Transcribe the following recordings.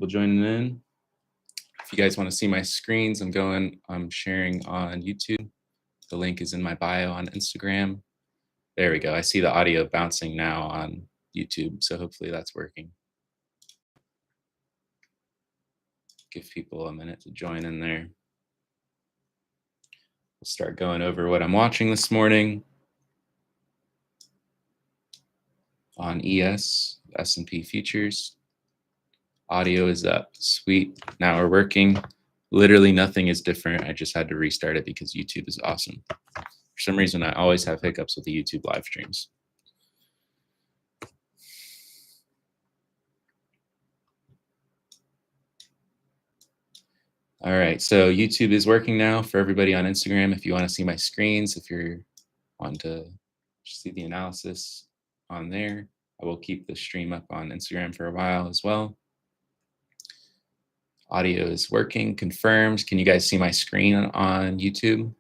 people joining in. If you guys want to see my screens, I'm sharing on YouTube. The link is in my bio on Instagram. There we go. I see the audio bouncing now on YouTube, so hopefully that's working. Give people a minute to join in there. We'll start going over what I'm watching this morning on ES, S&P futures. Audio is up. Sweet. Now we're working. Literally nothing is different. I just had to restart it because YouTube is awesome. For some reason, I always have hiccups with the YouTube live streams. All right, so YouTube is working now for everybody on Instagram. If you want to see my screens, if you're wanting to see the analysis on there, I will keep the stream up on Instagram for a while as well. Audio is working, confirmed. Can you guys see my screen on YouTube?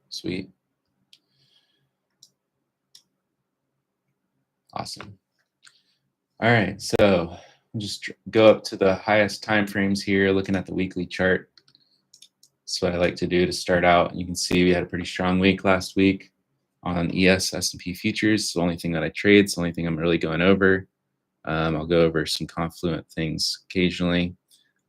Sweet. Awesome. All right, so we'll just go up to the highest time frames here, looking at the weekly chart. That's what I like to do to start out. You can see we had a pretty strong week last week on ES S&P futures. It's the only thing that I trade. It's the only thing I'm really going over. I'll go over some confluent things occasionally,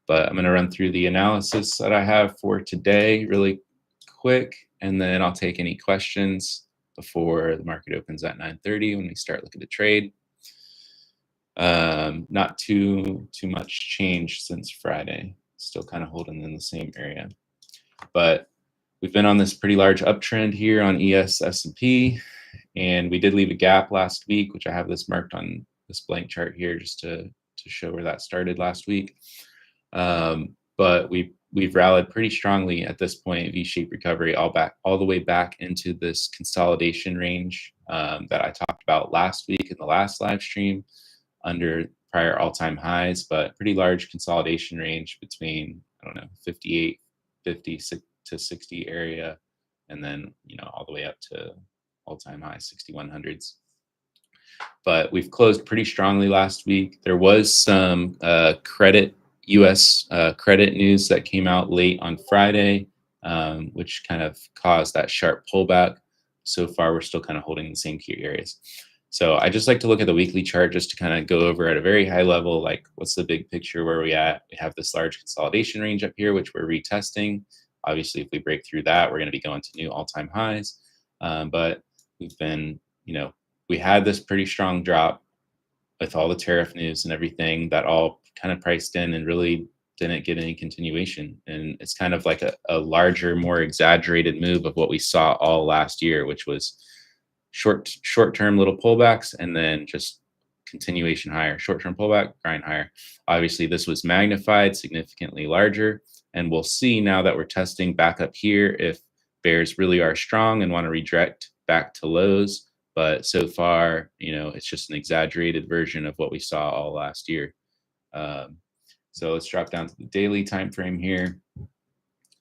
but I'm going to run through the analysis that I have for today really quick, and then I'll take any questions before the market opens at 9:30 when we start looking to trade. Not too much change since Friday. Still kind of holding in the same area, but we've been on this pretty large uptrend here on ES S&P, and we did leave a gap last week, which I have this marked on this blank chart here just to show where that started last week. But we've rallied pretty strongly at this point, V-shaped recovery all the way back into this consolidation range that I talked about last week in the last live stream under prior all-time highs, but pretty large consolidation range between, I don't know, 58, 50 to 60 area, and then, all the way up to all-time high 6100s. But we've closed pretty strongly last week. There was some U.S. credit news that came out late on Friday, which kind of caused that sharp pullback. So far, we're still kind of holding the same key areas. So I just like to look at the weekly chart just to kind of go over at a very high level, like what's the big picture, where are we at? We have this large consolidation range up here, which we're retesting. Obviously, if we break through that, we're going to be going to new all-time highs. But we've been, we had this pretty strong drop with all the tariff news and everything that all kind of priced in and really didn't get any continuation. And it's kind of like a larger, more exaggerated move of what we saw all last year, which was short-term little pullbacks and then just continuation higher, short-term pullback, grind higher. Obviously, this was magnified significantly larger. And we'll see now that we're testing back up here if bears really are strong and want to redirect back to lows. But so far, it's just an exaggerated version of what we saw all last year. So let's drop down to the daily time frame here.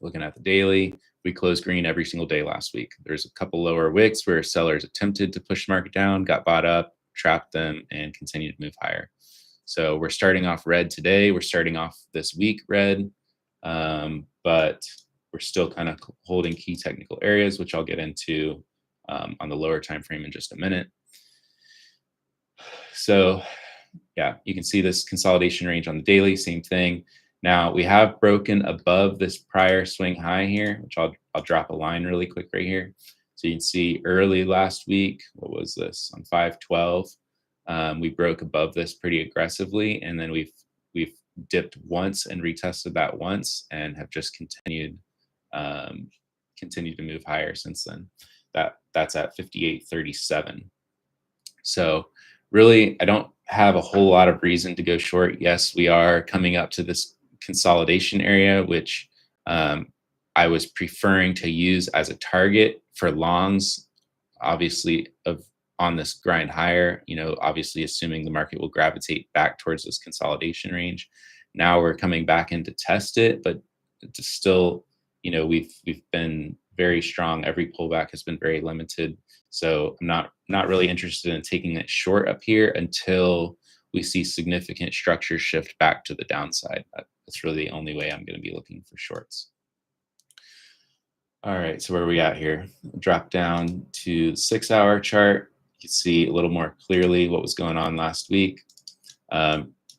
Looking at the daily, we closed green every single day last week. There's a couple lower wicks where sellers attempted to push the market down, got bought up, trapped them, and continued to move higher. So we're starting off red today. We're starting off this week red, but we're still kind of holding key technical areas, which I'll get into on the lower time frame in just a minute. So yeah, you can see this consolidation range on the daily, same thing. Now we have broken above this prior swing high here, which I'll drop a line really quick right here. So you can see early last week, what was this, on 5/12, we broke above this pretty aggressively, and then we've dipped once and retested that once and have just continued to move higher since then. That's at 58.37. So really, I don't have a whole lot of reason to go short. Yes, we are coming up to this consolidation area, which I was preferring to use as a target for longs, obviously on this grind higher, obviously assuming the market will gravitate back towards this consolidation range. Now we're coming back in to test it, but it's still, we've been very strong. Every pullback has been very limited. So I'm not really interested in taking it short up here until we see significant structure shift back to the downside. That's really the only way I'm going to be looking for shorts. All right, so where are we at here? Drop down to 6-hour chart. You can see a little more clearly what was going on last week.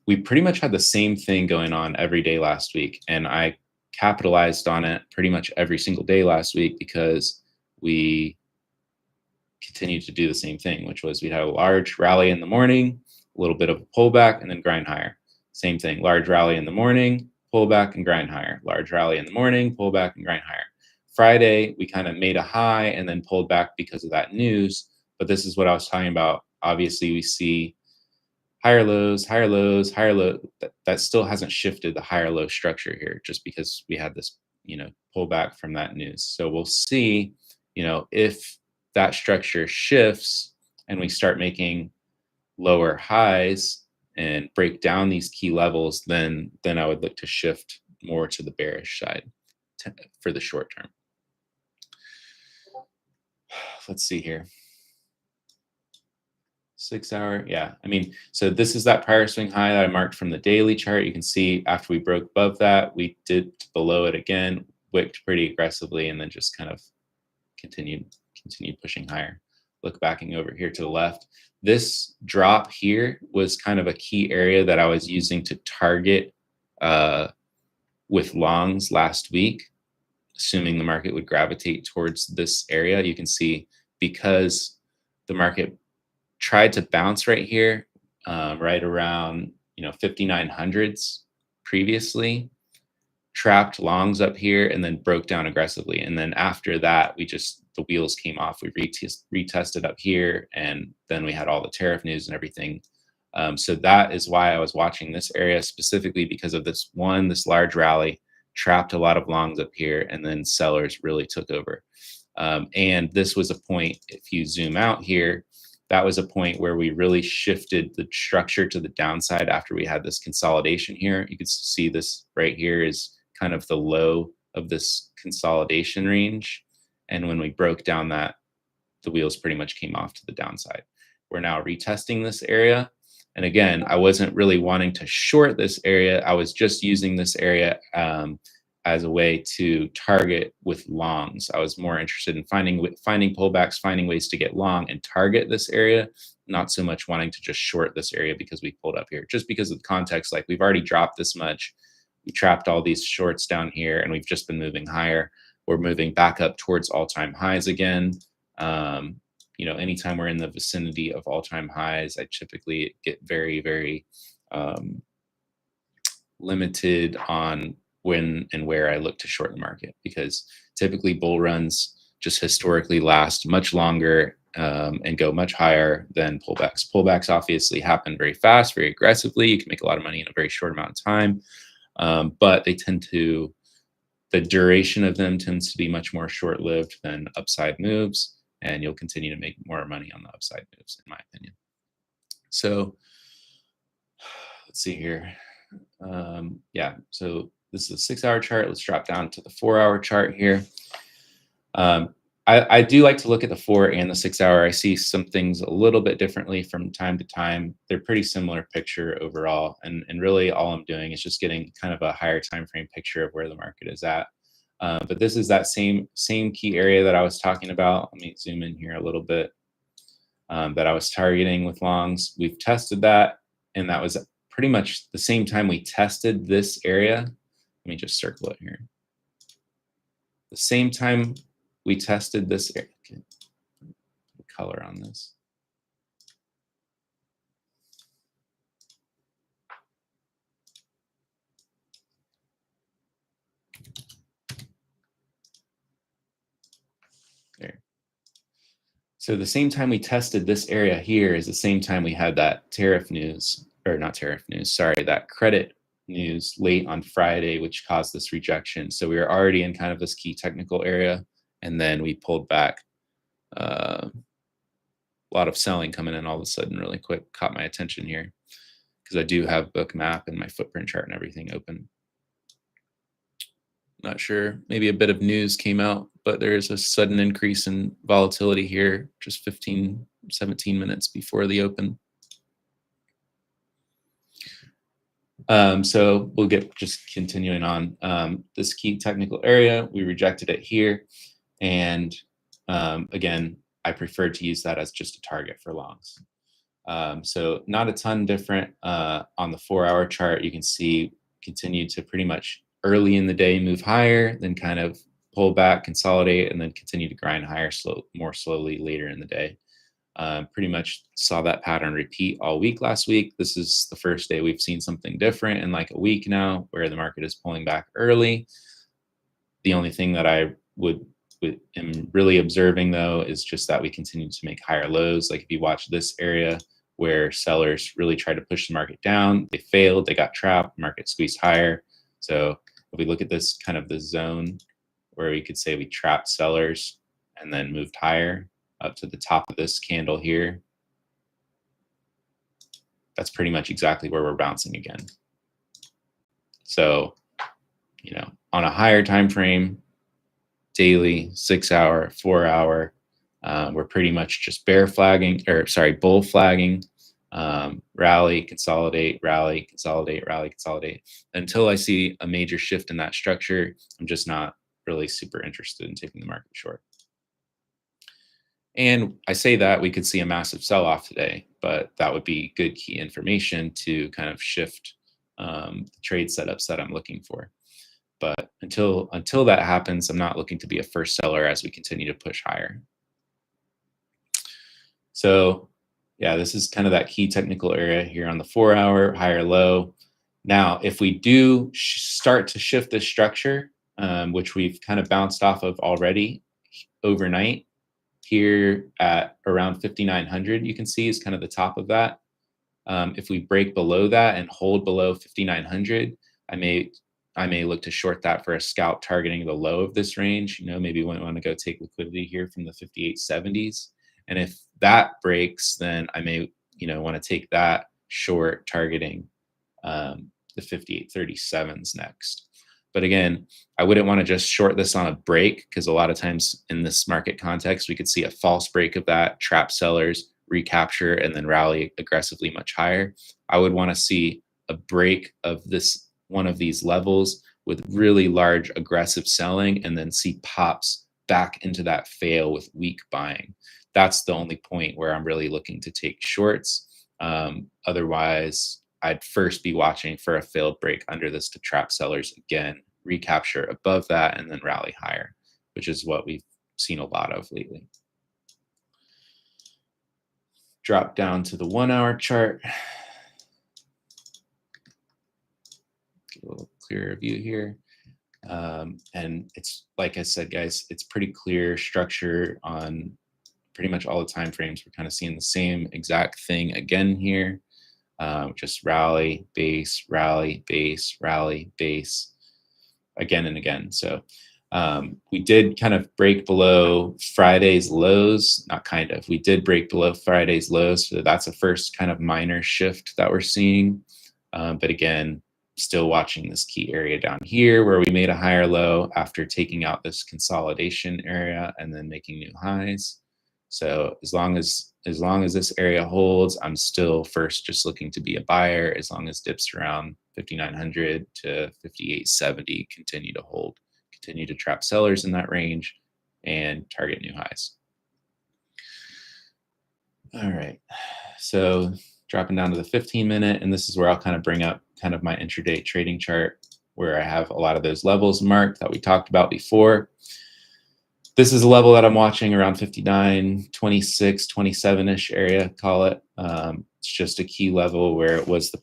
We pretty much had the same thing going on every day last week, and I capitalized on it pretty much every single day last week because we continued to do the same thing, which was we had a large rally in the morning, a little bit of a pullback, and then grind higher. Same thing, large rally in the morning, pullback and grind higher. Large rally in the morning, pullback and grind higher. Friday, we kind of made a high and then pulled back because of that news. But this is what I was talking about. Obviously, we see higher lows, higher lows, higher low. That still hasn't shifted the higher low structure here, just because we had this, pullback from that news. So we'll see, if that structure shifts and we start making lower highs and break down these key levels, then I would look to shift more to the bearish side for the short term. Let's see here. 6-hour, yeah. So this is that prior swing high that I marked from the daily chart. You can see after we broke above that, we dipped below it again, wicked pretty aggressively, and then just kind of continued pushing higher. Look backing over here to the left. This drop here was kind of a key area that I was using to target with longs last week, assuming the market would gravitate towards this area. You can see because the market tried to bounce right here, right around 5900s previously, trapped longs up here, and then broke down aggressively. And then after that, the wheels came off. We retested up here, and then we had all the tariff news and everything. So that is why I was watching this area specifically, because of this large rally trapped a lot of longs up here, and then sellers really took over. And this was a point, if you zoom out here, that was a point where we really shifted the structure to the downside after we had this consolidation here. You can see this right here is kind of the low of this consolidation range. And when we broke down that, the wheels pretty much came off to the downside. We're now retesting this area. And again, I wasn't really wanting to short this area. I was just using this area as a way to target with longs. I was more interested in finding pullbacks, finding ways to get long and target this area, not so much wanting to just short this area because we pulled up here. Just because of the context, like we've already dropped this much, we trapped all these shorts down here, and we've just been moving higher. We're moving back up towards all-time highs again. Anytime we're in the vicinity of all-time highs, I typically get very, very limited on when and where I look to short the market, because typically bull runs just historically last much longer and go much higher than pullbacks. Pullbacks obviously happen very fast, very aggressively. You can make a lot of money in a very short amount of time, but the duration of them tends to be much more short-lived than upside moves, and you'll continue to make more money on the upside moves, in my opinion. So let's see here. So this is a 6-hour chart. Let's drop down to the 4-hour chart here. I do like to look at the 4 and the 6-hour. I see some things a little bit differently from time to time. They're pretty similar picture overall. And really all I'm doing is just getting kind of a higher time frame picture of where the market is at. But this is that same key area that I was talking about. Let me zoom in here a little bit, that I was targeting with longs. We've tested that, and that was pretty much the same time we tested this area. Let me just circle it here. The same time we tested this area. Okay. Color on this. There. So the same time we tested this area here is the same time we had that tariff news, or not tariff news, sorry, that credit news late on Friday, which caused this rejection. So we were already in kind of this key technical area, and then we pulled back. A lot of selling coming in all of a sudden really quick caught my attention here, because I do have book map and my footprint chart and everything open. Not sure, maybe a bit of news came out, but there's a sudden increase in volatility here just 15, 17 minutes before the open. So we'll get just continuing on this key technical area. We rejected it here. And again, I prefer to use that as just a target for longs. So not a ton different on the 4-hour chart. You can see continue to pretty much early in the day move higher, then kind of pull back, consolidate, and then continue to grind higher more slowly later in the day. Pretty much saw that pattern repeat all week last week. This is the first day we've seen something different in like a week now, where the market is pulling back early. The only thing that I am really observing though is just that we continue to make higher lows. Like if you watch this area where sellers really tried to push the market down, they failed, they got trapped, market squeezed higher. So if we look at this kind of the zone where we could say we trapped sellers and then moved higher up to the top of this candle here, that's pretty much exactly where we're bouncing again. So, you know, on a higher time frame, daily, 6-hour, 4-hour, we're pretty much just bull flagging, rally, consolidate, rally, consolidate, rally, consolidate. Until I see a major shift in that structure, I'm just not really super interested in taking the market short. And I say that we could see a massive sell-off today, but that would be good key information to kind of shift the trade setups that I'm looking for. But until that happens, I'm not looking to be a first seller as we continue to push higher. So yeah, this is kind of that key technical area here on the 4-hour, higher low. Now, if we do start to shift this structure, which we've kind of bounced off of already overnight, here at around 5,900, you can see is kind of the top of that. If we break below that and hold below 5,900, I may look to short that for a scalp targeting the low of this range. You know, maybe we want to go take liquidity here from the 5870s. And if that breaks, then I may, you know, want to take that short targeting the 5837s next. But again, I wouldn't want to just short this on a break, because a lot of times in this market context, we could see a false break of that, trap sellers, recapture, and then rally aggressively much higher. I would want to see a break of this one of these levels with really large aggressive selling, and then see pops back into that fail with weak buying. That's the only point where I'm really looking to take shorts. Otherwise, I'd first be watching for a failed break under this to trap sellers again, recapture above that, and then rally higher, which is what we've seen a lot of lately. Drop down to the 1-hour chart. Get a little clearer view here. And it's, like I said, guys, it's pretty clear structure on pretty much all the time frames. We're kind of seeing the same exact thing again here. Just rally, base, rally, base, rally, base, again and again. So we did kind of break below Friday's lows, not kind of, we did break below Friday's lows. So that's a first kind of minor shift that we're seeing. But again, still watching this key area down here where we made a higher low after taking out this consolidation area and then making new highs. So as long as this area holds, I'm still first just looking to be a buyer. As long as dips around 5,900 to 5,870 continue to hold, continue to trap sellers in that range and target new highs. All right, so dropping down to the 15-minute, and this is where I'll kind of bring up kind of my intraday trading chart where I have a lot of those levels marked that we talked about before. This is a level that I'm watching around 59, 26, 27-ish area, call it. It's just a key level where it was the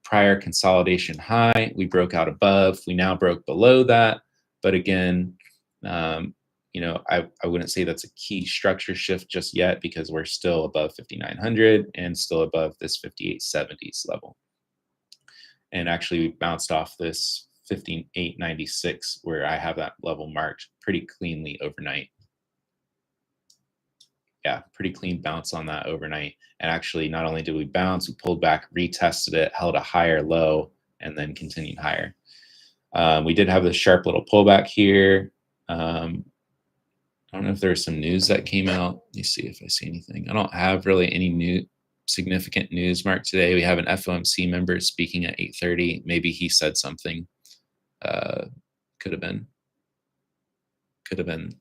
prior consolidation high. We broke out above. We now broke below that. But again, you know, I wouldn't say that's a key structure shift just yet, because we're still above 5,900 and still above this 5870s level. And actually, we bounced off this 15,896 where I have that level marked pretty cleanly overnight. Yeah, pretty clean bounce on that overnight. And actually, not only did we bounce, we pulled back, retested it, held a higher low, and then continued higher. We did have this sharp little pullback here. I don't know if there's some news that came out. Let me see if I see anything. I don't have really any new significant news, Mark, today. We have an FOMC member speaking at 8:30. Maybe he said something. Could have been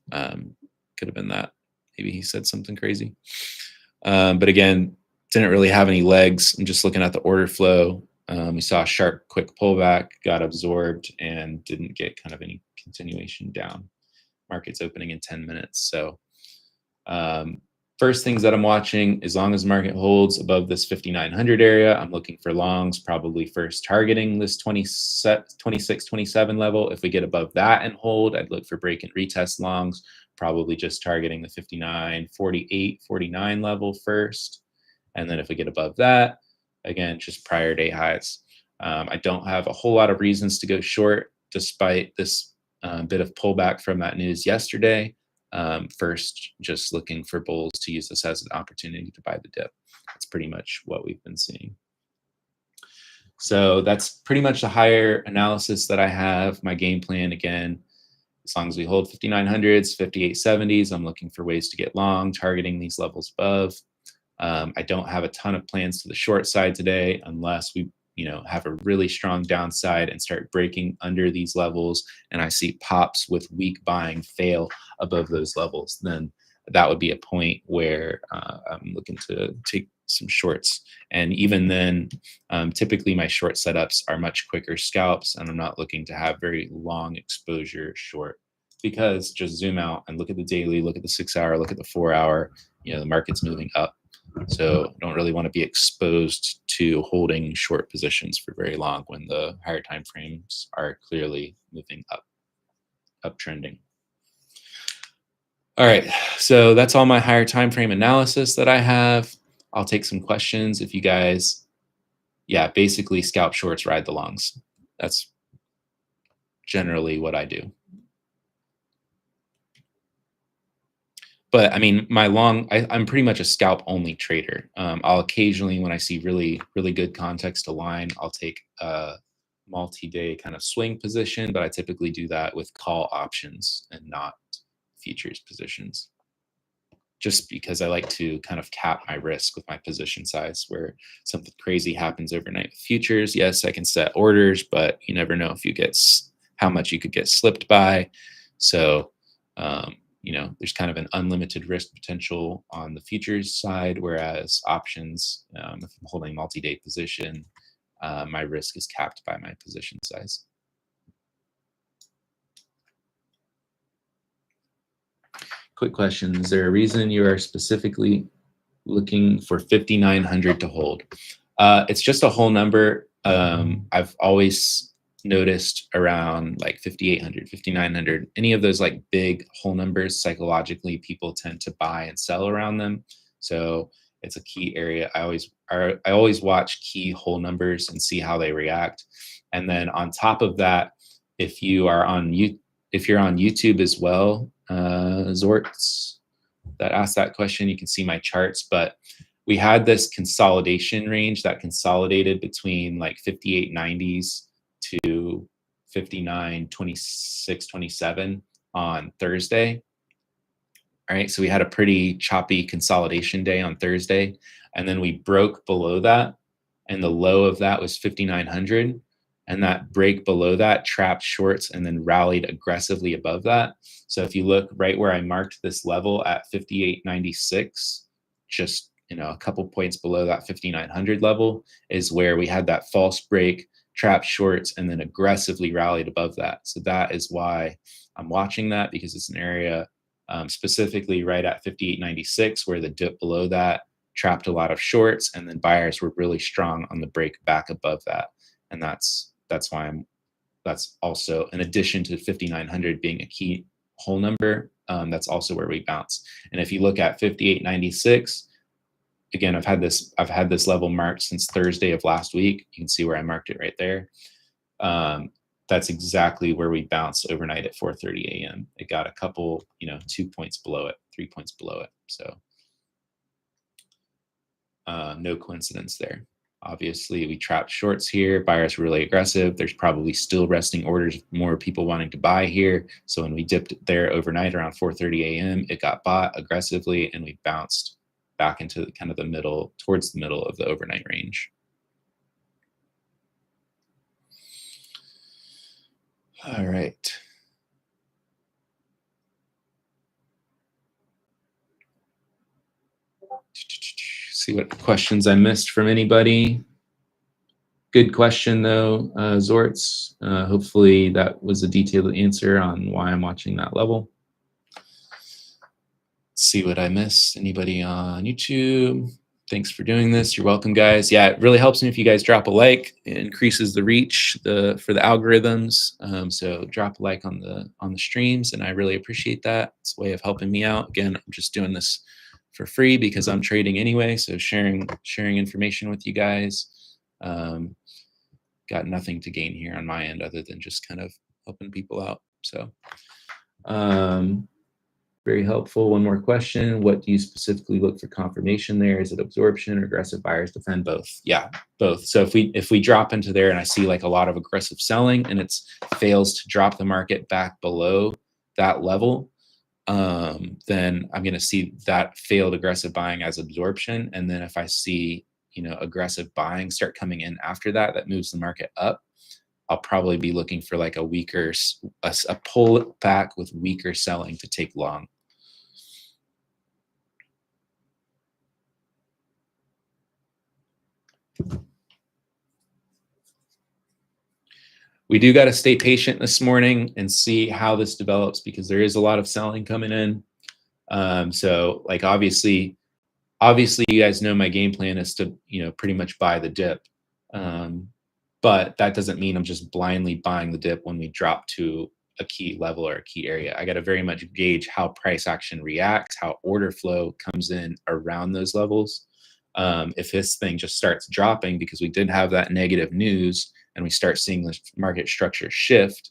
that. Maybe he said something crazy. But again, didn't really have any legs. I'm just looking at the order flow. We saw a sharp, quick pullback, got absorbed, and didn't get kind of any continuation down. Market's opening in 10 minutes. So first things that I'm watching, as long as market holds above this 5,900 area, I'm looking for longs, probably first targeting this 26, 27 level. If we get above that and hold, I'd look for break and retest longs, probably just targeting the 59, 48, 49 level first. And then if we get above that, again, just prior day highs. I don't have a whole lot of reasons to go short despite this bit of pullback from that news yesterday. First, just looking for bulls to use this as an opportunity to buy the dip. That's pretty much what we've been seeing. So that's pretty much the higher analysis that I have. My game plan, again, as long as we hold 5,900s, 5870s, I'm looking for ways to get long, targeting these levels above. I don't have a ton of plans to the short side today unless we have a really strong downside and start breaking under these levels, and I see pops with weak buying fail above those levels, then that would be a point where I'm looking to take some shorts. And even then, typically my short setups are much quicker scalps, and I'm not looking to have very long exposure short, because just zoom out and look at the daily, look at the 6 hour, look at the 4 hour, the market's moving up. So I don't really want to be exposed to holding short positions for very long when the higher time frames are clearly moving up, uptrending. All right, so that's all my higher time frame analysis that I have. I'll take some questions if you guys, basically scalp shorts, ride the longs. That's generally what I do. But I mean, my long, I'm pretty much a scalp only trader. I'll occasionally, when I see really, really good context align, I'll take a multi-day kind of swing position, but I typically do that with call options and not futures positions. Just because I like to kind of cap my risk with my position size, where something crazy happens overnight with futures. Yes, I can set orders, but you never know if you get how much you could get slipped by. So, there's kind of an unlimited risk potential on the futures side, whereas options, if I'm holding multi-day position, my risk is capped by my position size. Quick question. Is there a reason you are specifically looking for 5,900 to hold? It's just a whole number. I've always noticed around like 5,800, 5,900, any of those like big whole numbers, psychologically people tend to buy and sell around them. So it's a key area. I always watch key whole numbers and see how they react. And then on top of that, if you're on YouTube as well, Zorts that asked that question, you can see my charts, but we had this consolidation range that consolidated between like 5890s to 59, 26, 27 on Thursday. All right, so we had a pretty choppy consolidation day on Thursday, and then we broke below that, and the low of that was 5,900, and that break below that trapped shorts and then rallied aggressively above that. So if you look right where I marked this level at 58.96, just a couple points below that 5,900 level is where we had that false break, trapped shorts, and then aggressively rallied above that. So that is why I'm watching that, because it's an area specifically right at 58.96 where the dip below that trapped a lot of shorts, and then buyers were really strong on the break back above that. And that's why that's also, in addition to 5,900 being a key whole number, that's also where we bounce. And if you look at 58.96, again, I've had this level marked since Thursday of last week. You can see where I marked it right there. That's exactly where we bounced overnight at 4:30 a.m. It got a couple, 2 points below it, 3 points below it. So no coincidence there. Obviously, we trapped shorts here. Buyers were really aggressive. There's probably still resting orders, more people wanting to buy here. So when we dipped there overnight around 4:30 a.m., it got bought aggressively, and we bounced back into kind of the middle, towards the middle of the overnight range. All right. See what questions I missed from anybody. Good question though, Zorts. Hopefully that was a detailed answer on why I'm watching that level. Let's see what I missed. Anybody on YouTube? Thanks for doing this. You're welcome, guys. Yeah, it really helps me if you guys drop a like. It increases the reach for the algorithms. So drop a like on the streams, and I really appreciate that. It's a way of helping me out. Again, I'm just doing this for free because I'm trading anyway. So sharing information with you guys. Got nothing to gain here on my end other than just kind of helping people out. So very helpful. One more question. What do you specifically look for confirmation there? Is it absorption or aggressive buyers defend? Both. Yeah, both. So if we drop into there and I see like a lot of aggressive selling and it fails to drop the market back below that level, then I'm going to see that failed aggressive buying as absorption. And then if I see, aggressive buying start coming in after that, that moves the market up, I'll probably be looking for like a pull back with weaker selling to take long. We do got to stay patient this morning and see how this develops because there is a lot of selling coming in. So like obviously you guys know my game plan is to, pretty much buy the dip. But that doesn't mean I'm just blindly buying the dip when we drop to a key level or a key area. I got to very much gauge how price action reacts, how order flow comes in around those levels. If this thing just starts dropping because we did have that negative news and we start seeing the market structure shift,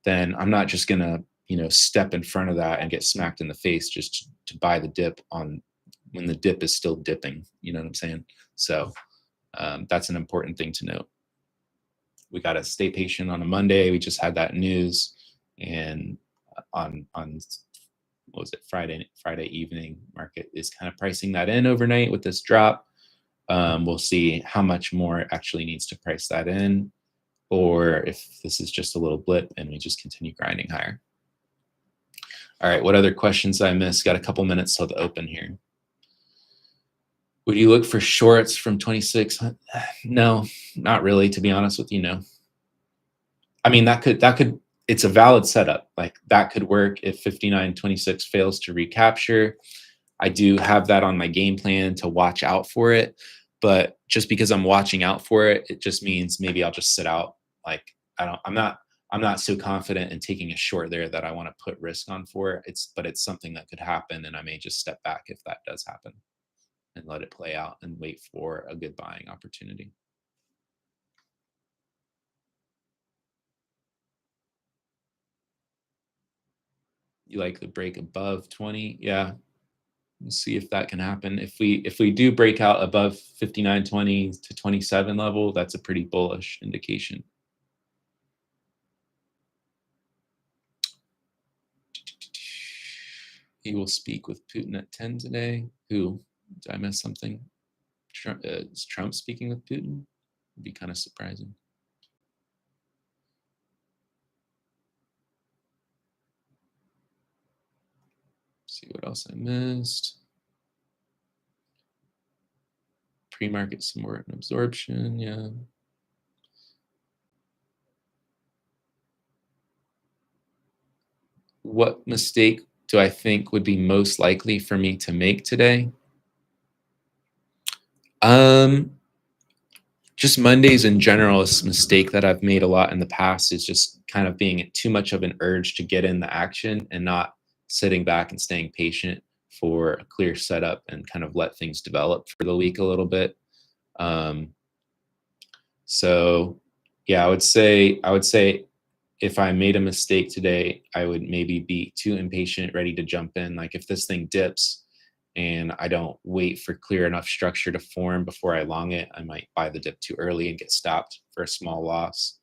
then I'm not just going to, step in front of that and get smacked in the face just to buy the dip on when the dip is still dipping. You know what I'm saying? So that's an important thing to note. We got to stay patient on a Monday. We just had that news, and on what was it, Friday evening, market is kind of pricing that in overnight with this drop. We'll see how much more actually needs to price that in, or if this is just a little blip and we just continue grinding higher. All right, what other questions I missed? Got a couple minutes till the open here. Would you look for shorts from 26? No, not really, to be honest with you, no. I mean, that could, it's a valid setup. Like that could work if 59.26 fails to recapture. I do have that on my game plan to watch out for it. But just because I'm watching out for it, it just means maybe I'll just sit out. Like I'm not so confident in taking a short there that I want to put risk on for it. But it's something that could happen, and I may just step back if that does happen and let it play out and wait for a good buying opportunity. You like the break above 20? Yeah. We'll see if that can happen. If we do break out above 59.20 to 27 level, that's a pretty bullish indication. He will speak with Putin at 10 today. Who? Did I miss something? Is Trump speaking with Putin? It'd be kind of surprising. See what else I missed. Pre-market support and absorption, yeah. What mistake do I think would be most likely for me to make today? Just Mondays in general is a mistake that I've made a lot in the past, is just kind of being too much of an urge to get in the action and not sitting back and staying patient for a clear setup and kind of let things develop for the week a little bit. So yeah, I would say if I made a mistake today, I would maybe be too impatient, ready to jump in. Like if this thing dips and I don't wait for clear enough structure to form before I long it, I might buy the dip too early and get stopped for a small loss.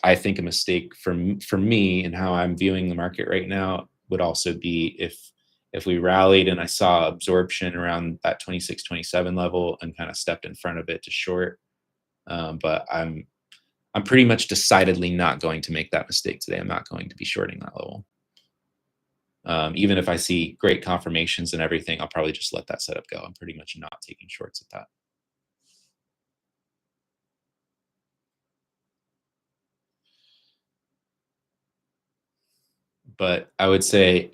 I think a mistake for me and how I'm viewing the market right now would also be if we rallied and I saw absorption around that 26, 27 level and kind of stepped in front of it to short. But I'm pretty much decidedly not going to make that mistake today. I'm not going to be shorting that level. Even if I see great confirmations and everything, I'll probably just let that setup go. I'm pretty much not taking shorts at that. But I would say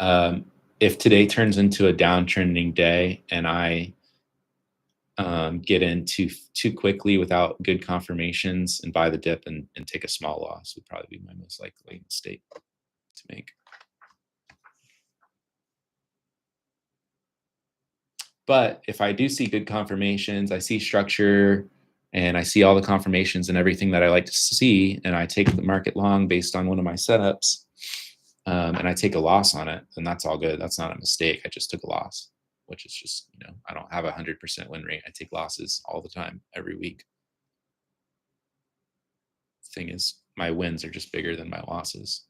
if today turns into a downtrending day and I get in too quickly without good confirmations and buy the dip and take a small loss would probably be my most likely mistake to make. But if I do see good confirmations, I see structure and I see all the confirmations and everything that I like to see, and I take the market long based on one of my setups, and I take a loss on it, then that's all good. That's not a mistake. I just took a loss, which is just, I don't have 100% win rate. I take losses all the time, every week. Thing is, my wins are just bigger than my losses.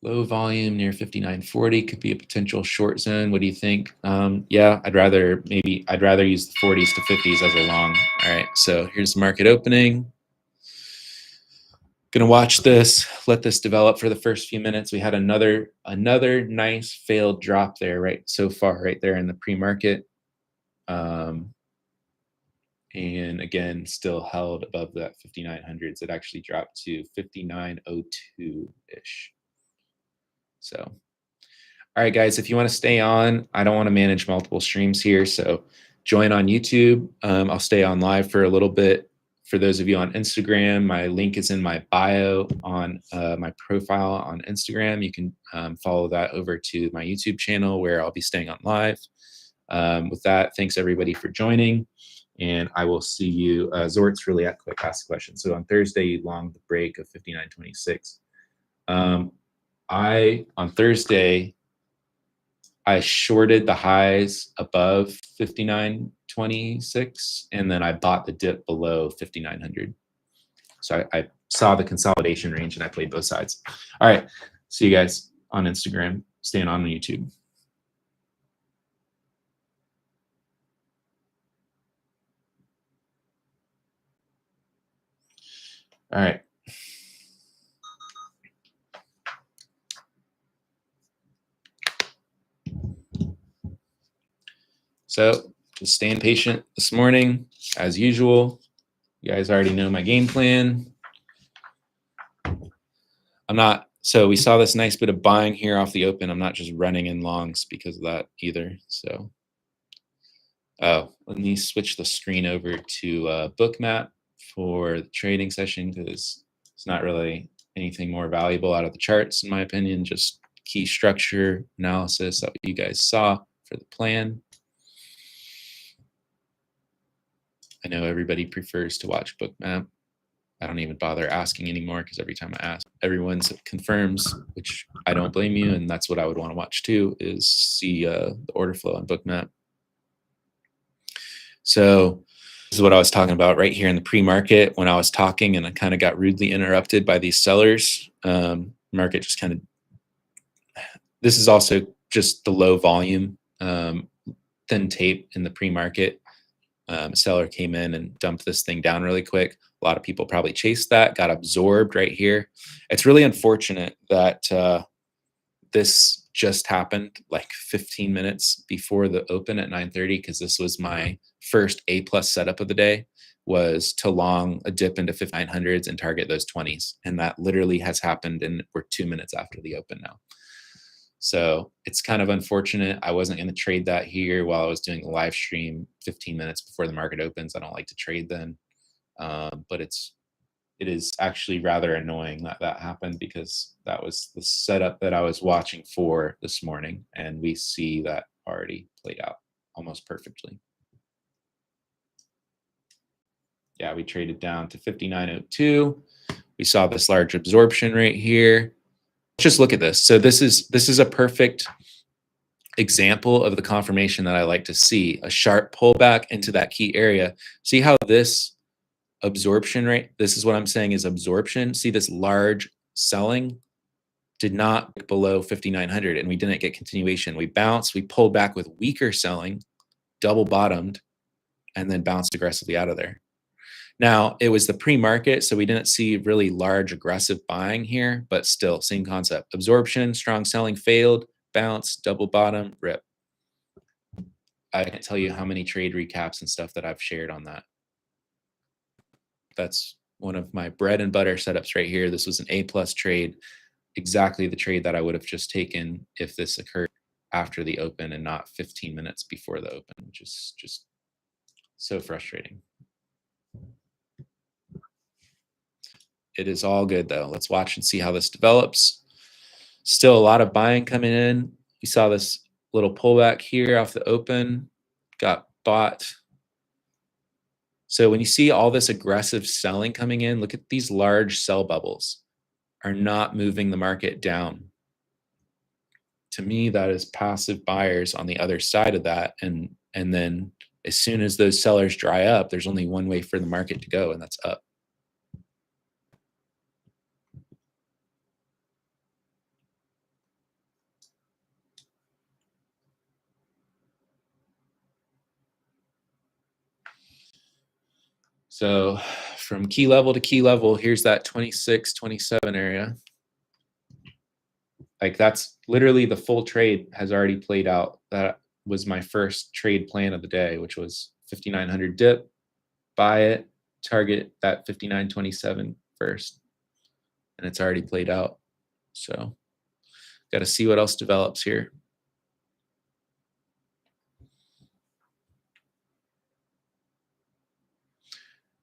Low volume near 59.40 could be a potential short zone. What do you think? Yeah, I'd rather use the 40s to 50s as a long. All right, so here's the market opening. Gonna watch this, let this develop for the first few minutes. We had another nice failed drop there, right so far, right there in the pre-market. And again, still held above that 5900s. It actually dropped to 5902-ish. So, all right, guys, if you want to stay on, I don't want to manage multiple streams here. So join on YouTube. I'll stay on live for a little bit. For those of you on Instagram, my link is in my bio on my profile on Instagram. You can follow that over to my YouTube channel where I'll be staying on live. With that, thanks everybody for joining. And I will see you. Zort's really at quick ask a question. So on Thursday, you longed the break of 59.26. On Thursday, I shorted the highs above 59.26, and then I bought the dip below 5,900. So I saw the consolidation range and I played both sides. All right. See you guys on Instagram. Staying on YouTube. All right. So just staying patient this morning, as usual. You guys already know my game plan. So we saw this nice bit of buying here off the open. I'm not just running in longs because of that either. So, let me switch the screen over to Bookmap for the trading session because it's not really anything more valuable out of the charts, in my opinion, just key structure analysis that you guys saw for the plan. I know everybody prefers to watch Bookmap. I don't even bother asking anymore because every time I ask, everyone confirms, which I don't blame you. And that's what I would want to watch too, is see the order flow on Bookmap. So this is what I was talking about right here in the pre-market when I was talking and I kind of got rudely interrupted by these sellers. Market just kind of, this is also just the low volume, thin tape in the pre-market. A seller came in and dumped this thing down really quick. A lot of people probably chased that, got absorbed right here. It's really unfortunate that this just happened like 15 minutes before the open at 9:30 because this was my first A+ setup of the day, was to long a dip into 5900s and target those 20s. And that literally has happened, and we're 2 minutes after the open now. So it's kind of unfortunate. I wasn't going to trade that here while I was doing the live stream 15 minutes before the market opens. I don't like to trade then. But it is actually rather annoying that that happened because that was the setup that I was watching for this morning. And we see that already played out almost perfectly. Yeah, we traded down to 5902. We saw this large absorption right here. Just look at this. So this is a perfect example of the confirmation that I like to see, a sharp pullback into that key area. See how this absorption rate, this is what I'm saying is absorption. See this large selling did not break below 5,900 and we didn't get continuation. We bounced, we pulled back with weaker selling, double bottomed, and then bounced aggressively out of there. Now, it was the pre-market, so we didn't see really large aggressive buying here, but still, same concept. Absorption, strong selling failed, bounce, double bottom, rip. I can't tell you how many trade recaps and stuff that I've shared on that. That's one of my bread and butter setups right here. This was an A+ trade, exactly the trade that I would have just taken if this occurred after the open and not 15 minutes before the open, which is just so frustrating. It is all good though. Let's watch and see how this develops. Still a lot of buying coming in. We saw this little pullback here off the open, got bought. So when you see all this aggressive selling coming in, look at these large sell bubbles are not moving the market down. To me, that is passive buyers on the other side of that. And then as soon as those sellers dry up, there's only one way for the market to go, and that's up. So from key level to key level, here's that 26, 27 area. Like that's literally the full trade has already played out. That was my first trade plan of the day, which was 5,900 dip, buy it, target that 59.27 first. And it's already played out. So got to see what else develops here.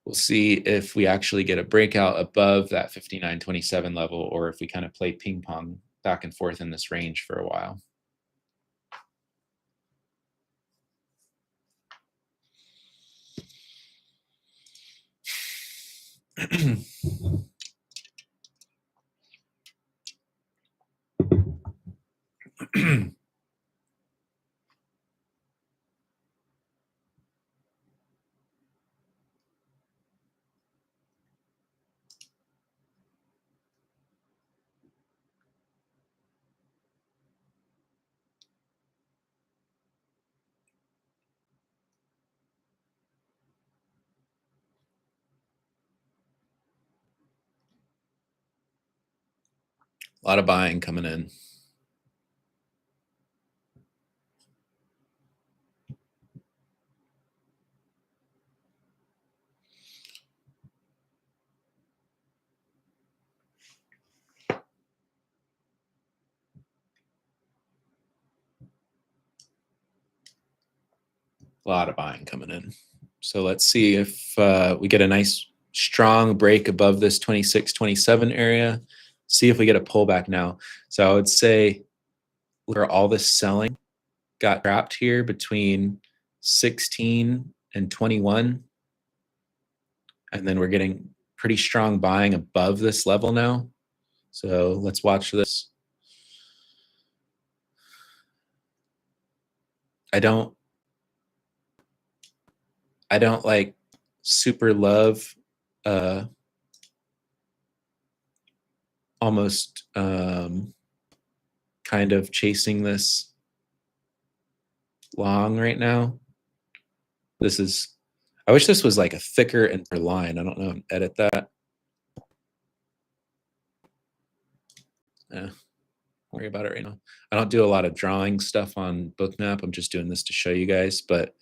We'll see if we actually get a breakout above that 59.27 level, or if we kind of play ping pong back and forth in this range for a while. A lot of buying coming in. A lot of buying coming in. So let's see if we get a nice strong break above this 26, 27 area. See if we get a pullback now. So I would say where all this selling got trapped here between 16 and 21. And then we're getting pretty strong buying above this level now. So let's watch this. I don't like super love almost kind of chasing this long right now. This is, I wish this was like a thicker and line. I don't know, edit that. Worry about it right now. I don't do a lot of drawing stuff on Bookmap. I'm just doing this to show you guys, but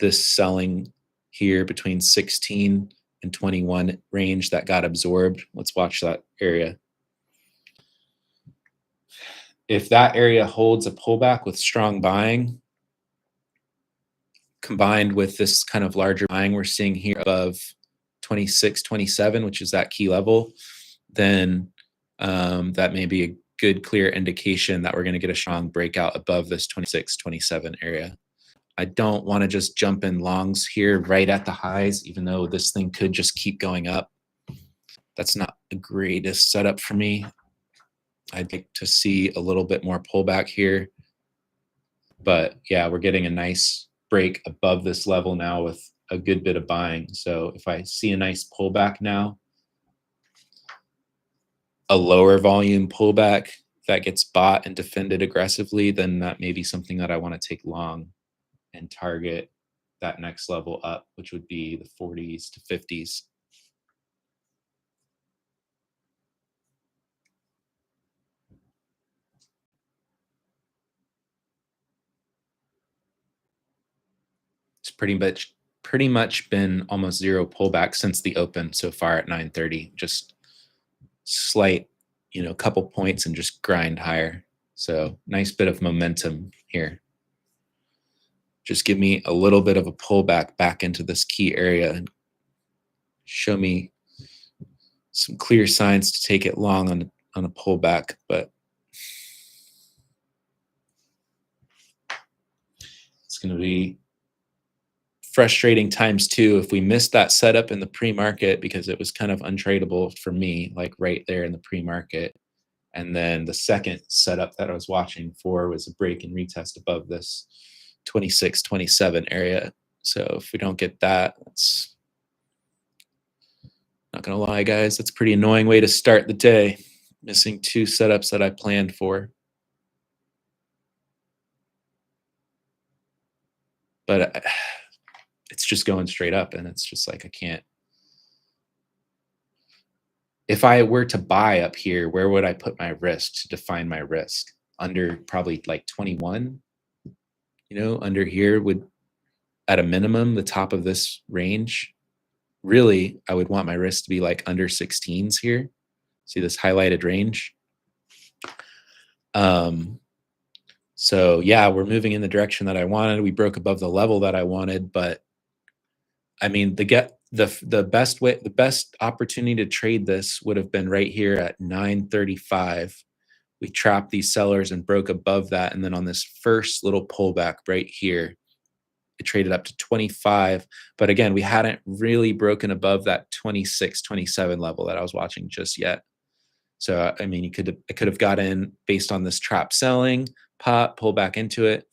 this selling here between 16 and 21 range that got absorbed. Let's watch that area. If that area holds a pullback with strong buying, combined with this kind of larger buying we're seeing here above 26, 27, which is that key level, then that may be a good clear indication that we're going to get a strong breakout above this 26, 27 area. I don't want to just jump in longs here right at the highs, even though this thing could just keep going up. That's not the greatest setup for me. I'd like to see a little bit more pullback here. But yeah, we're getting a nice break above this level now with a good bit of buying. So if I see a nice pullback now, a lower volume pullback that gets bought and defended aggressively, then that may be something that I want to take long and target that next level up, which would be the 40s to 50s. It's pretty much been almost zero pullback since the open so far at 9:30. Just slight, couple points and just grind higher. So nice bit of momentum here. Just give me a little bit of a pullback back into this key area and show me some clear signs to take it long on a pullback. But it's going to be frustrating times two if we missed that setup in the pre-market, because it was kind of untradeable for me, like right there in the pre-market. And then the second setup that I was watching for was a break and retest above this 26, 27 area. So if we don't get that, that's not going to lie, guys, that's a pretty annoying way to start the day, missing two setups that I planned for. But it's just going straight up, and it's just like I can't. If I were to buy up here, where would I put my risk to define my risk? Under probably like 21, under here would, at a minimum, the top of this range. Really, I would want my risk to be like under 16s here. See this highlighted range? So yeah, we're moving in the direction that I wanted. We broke above the level that I wanted, but I mean, the best opportunity to trade this would have been right here at 9:35. We trapped these sellers and broke above that, and then on this first little pullback right here, it traded up to 25. But again, we hadn't really broken above that 26, 27 level that I was watching just yet. So I mean, I could have got in based on this trap selling, pop, pull back into it.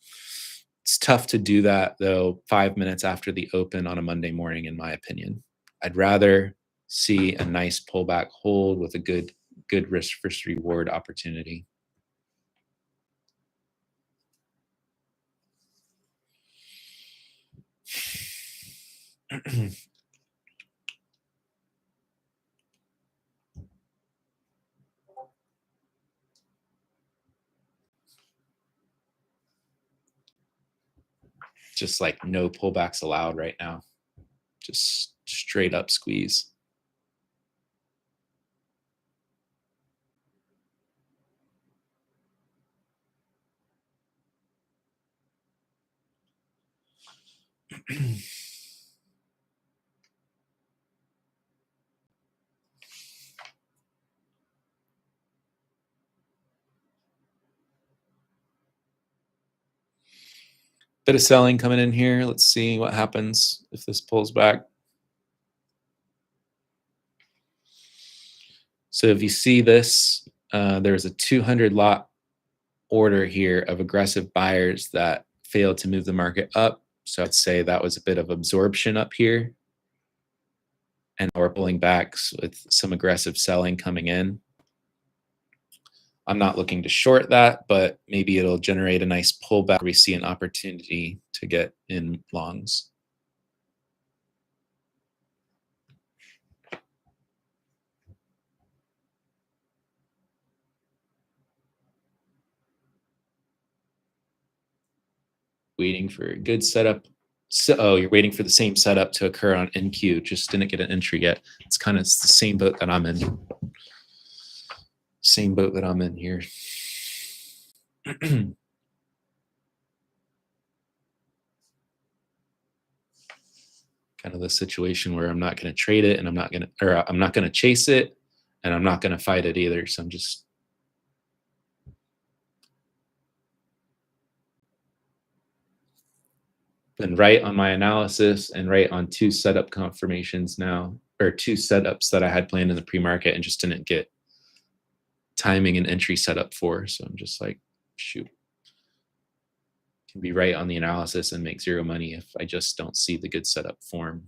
It's tough to do that though 5 minutes after the open on a Monday morning, in my opinion. I'd rather see a nice pullback hold with a good risk versus reward opportunity. Just like no pullbacks allowed right now. Just straight up squeeze. Bit of selling coming in here. Let's see what happens if this pulls back. So if you see this, there's a 200 lot order here of aggressive buyers that failed to move the market up. So I'd say that was a bit of absorption up here. And we're pulling back with some aggressive selling coming in. I'm not looking to short that, but maybe it'll generate a nice pullback. We see an opportunity to get in longs. Waiting for a good setup. So, you're waiting for the same setup to occur on NQ. Just didn't get an entry yet. It's the same boat that I'm in. Same boat that I'm in here. Kind of the situation where I'm not going to trade it, and I'm not going to chase it, and I'm not going to fight it either. So I'm just been right on my analysis and right on 2 setup confirmations now, or 2 setups that I had planned in the pre-market and just didn't get timing and entry set up for. So I'm just like, shoot, can be right on the analysis and make zero money if I just don't see the good setup form.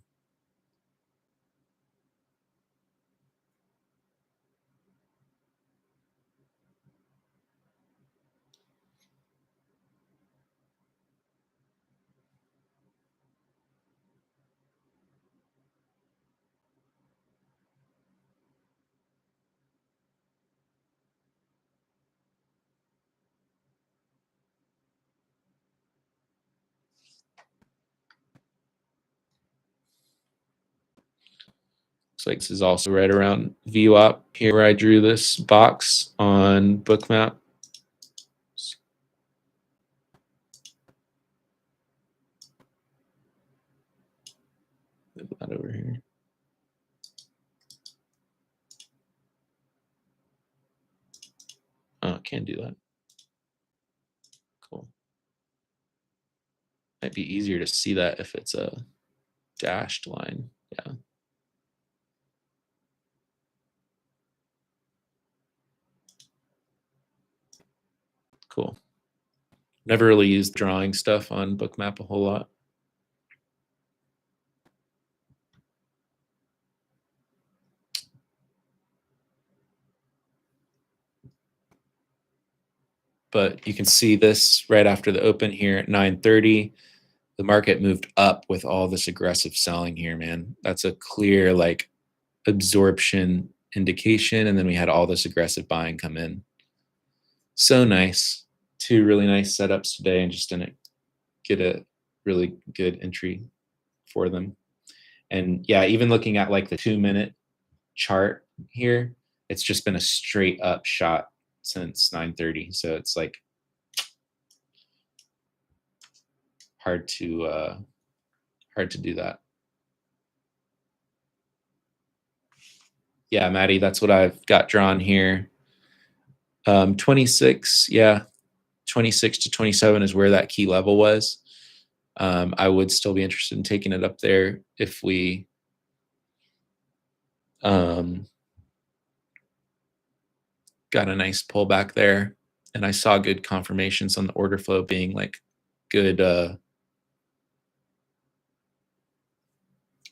Looks like this is also right around VWAP here where I drew this box on Bookmap. Move that over here. Oh, can't do that. Cool. Might be easier to see that if it's a dashed line. Yeah. Cool. Never really used drawing stuff on Bookmap a whole lot. But you can see this right after the open here at 9:30. The market moved up with all this aggressive selling here, man. That's a clear like absorption indication. And then we had all this aggressive buying come in. So nice. 2 really nice setups today and just didn't get a really good entry for them. And yeah, even looking at like the 2-minute chart here, it's just been a straight up shot since 9:30. So it's like hard to do that. Yeah, Maddie, that's what I've got drawn here. 26, yeah, 26 to 27 is where that key level was. I would still be interested in taking it up there if we got a nice pullback there. And I saw good confirmations on the order flow being like good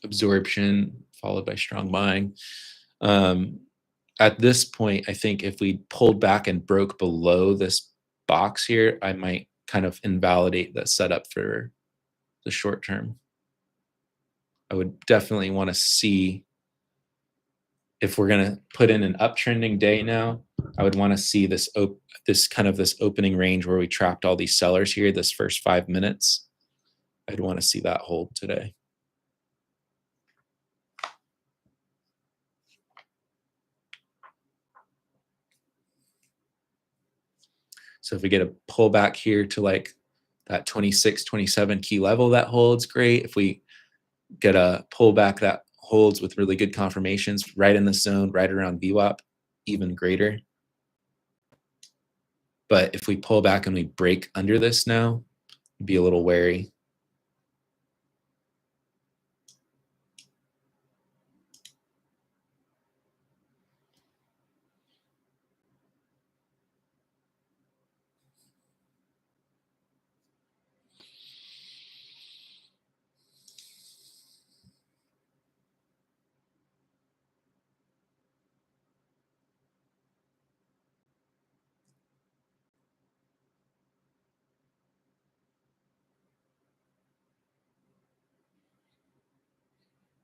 absorption followed by strong buying. At this point, I think if we pulled back and broke below this box here, I might kind of invalidate the setup for the short term. I would definitely want to see if we're going to put in an uptrending day now. I would want to see this opening range where we trapped all these sellers here this first 5 minutes. I'd want to see that hold today. So if we get a pullback here to like that 26, 27 key level, that holds great. If we get a pullback that holds with really good confirmations right in the zone, right around VWAP, even greater. But if we pull back and we break under this now, be a little wary.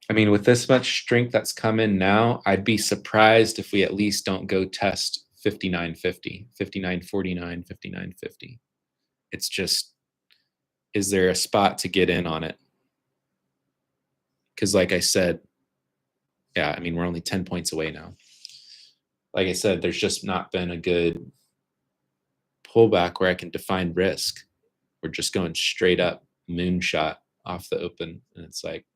I mean, with this much strength that's come in now, I'd be surprised if we at least don't go test 59.50, 59.49, 59.50. It's just, is there a spot to get in on it? Because like I said, yeah, I mean, we're only 10 points away now. Like I said, there's just not been a good pullback where I can define risk. We're just going straight up moonshot off the open. And it's like,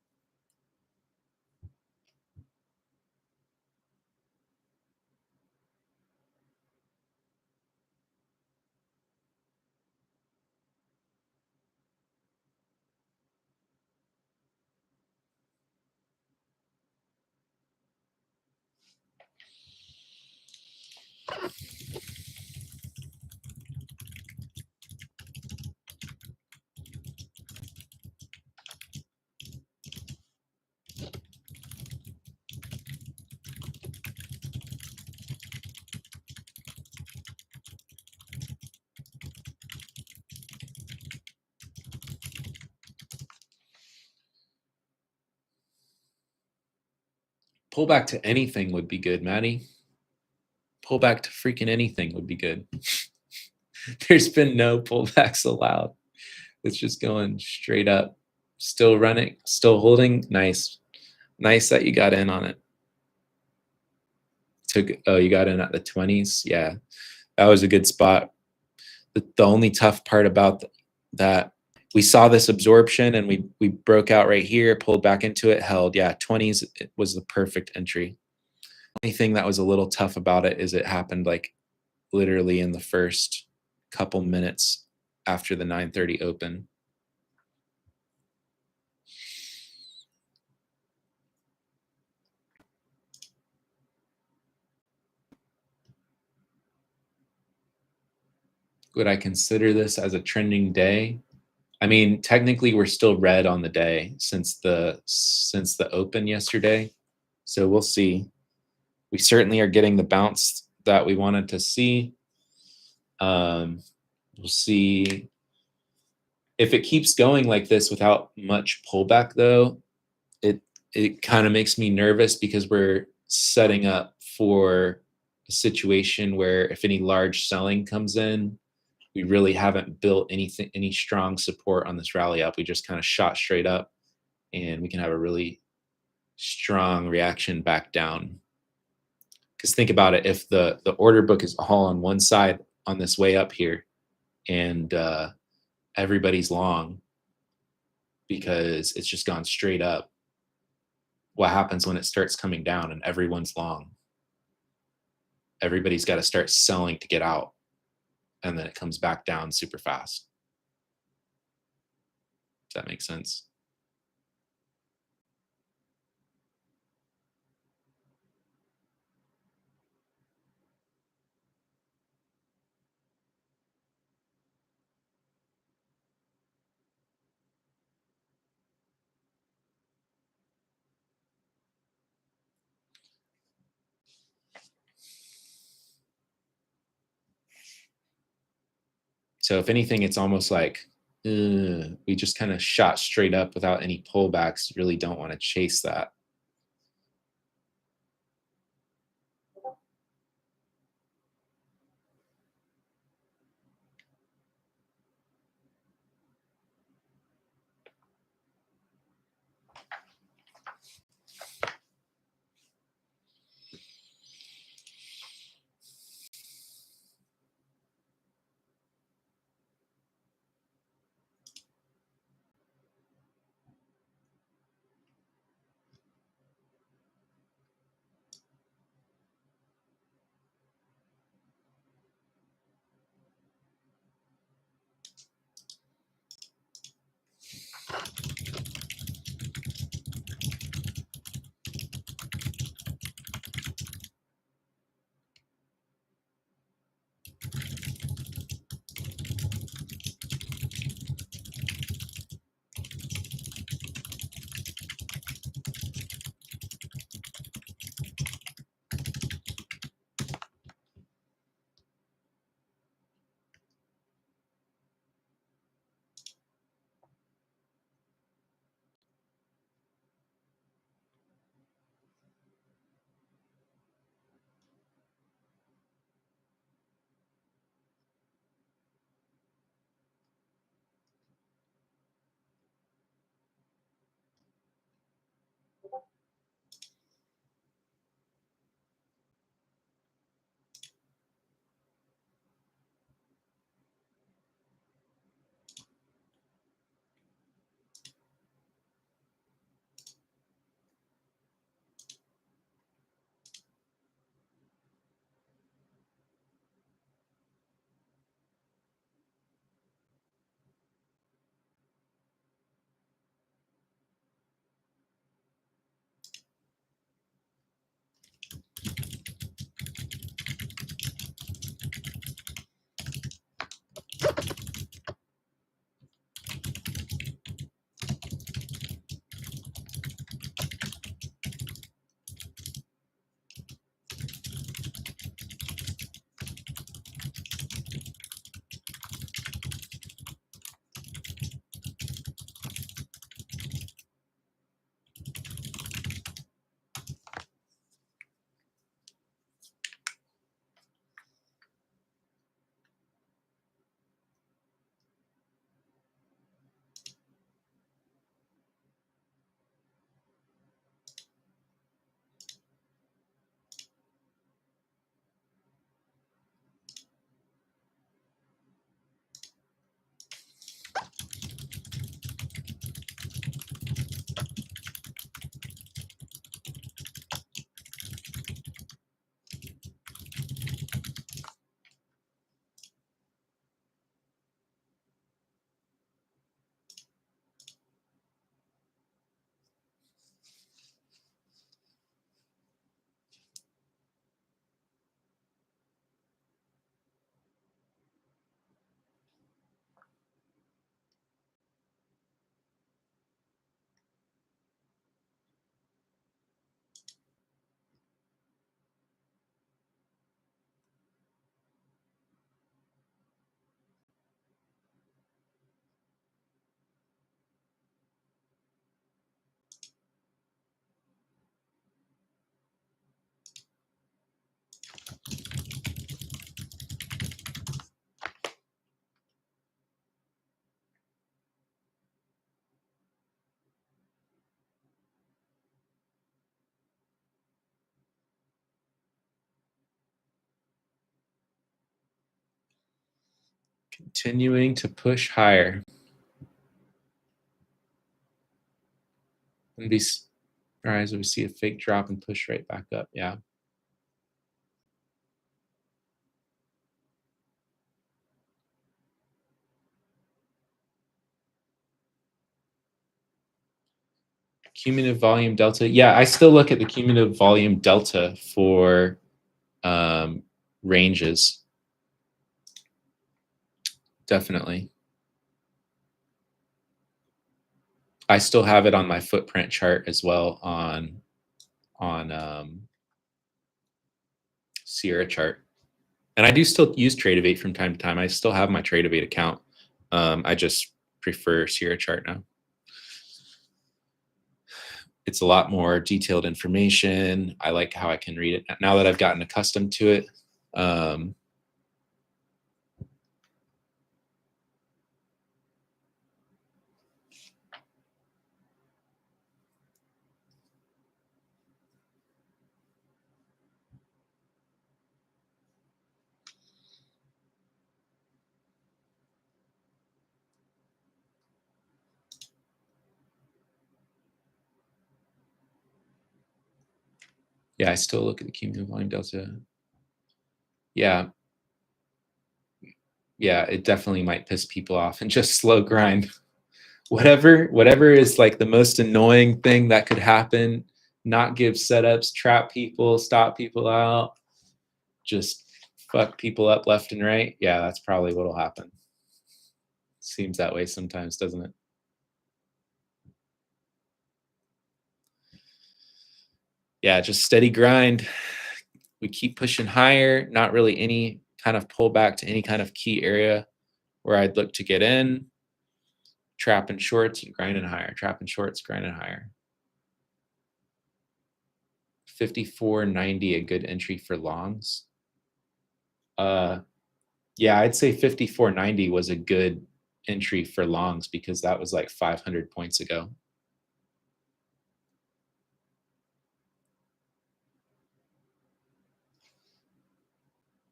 Pull back to anything would be good, Maddie. Pull back to freaking anything would be good. There's been no pullbacks allowed. It's just going straight up. Still running, still holding. Nice. Nice that you got in on it. Oh, you got in at the 20s. Yeah, that was a good spot. The only tough part about that, we saw this absorption and we broke out right here, pulled back into it, held. Yeah, 20s was the perfect entry. Only thing that was a little tough about it is it happened like literally in the first couple minutes after the 9:30 open. Would I consider this as a trending day? I mean, technically we're still red on the day since the open yesterday. So we'll see. We certainly are getting the bounce that we wanted to see. We'll see if it keeps going like this without much pullback though. It kind of makes me nervous because we're setting up for a situation where if any large selling comes in, we really haven't built any strong support on this rally up. We just kind of shot straight up and we can have a really strong reaction back down. Because think about it, if the order book is all on one side on this way up here and everybody's long because it's just gone straight up, what happens when it starts coming down and everyone's long? Everybody's got to start selling to get out, and then it comes back down super fast. Does that make sense? So if anything, it's almost like we just kind of shot straight up without any pullbacks. You really don't want to chase that. Continuing to push higher. And be surprised if we see a fake drop and push right back up. Yeah. Cumulative volume delta. Yeah, I still look at the cumulative volume delta for ranges. Definitely. I still have it on my footprint chart as well on Sierra chart. And I do still use Tradeovate from time to time. I still have my Tradeovate account. I just prefer Sierra chart now. It's a lot more detailed information. I like how I can read it now that I've gotten accustomed to it. Yeah, I still look at the cumulative volume delta. Yeah. Yeah, it definitely might piss people off and just slow grind. Whatever is like the most annoying thing that could happen, not give setups, trap people, stop people out, just fuck people up left and right. Yeah, that's probably what'll happen. Seems that way sometimes, doesn't it? Yeah, just steady grind. We keep pushing higher, not really any kind of pullback to any kind of key area where I'd look to get in. Trapping shorts and grinding higher, trapping shorts, grinding higher. 54.90 a good entry for longs. Yeah, I'd say 54.90 was a good entry for longs because that was like 500 points ago.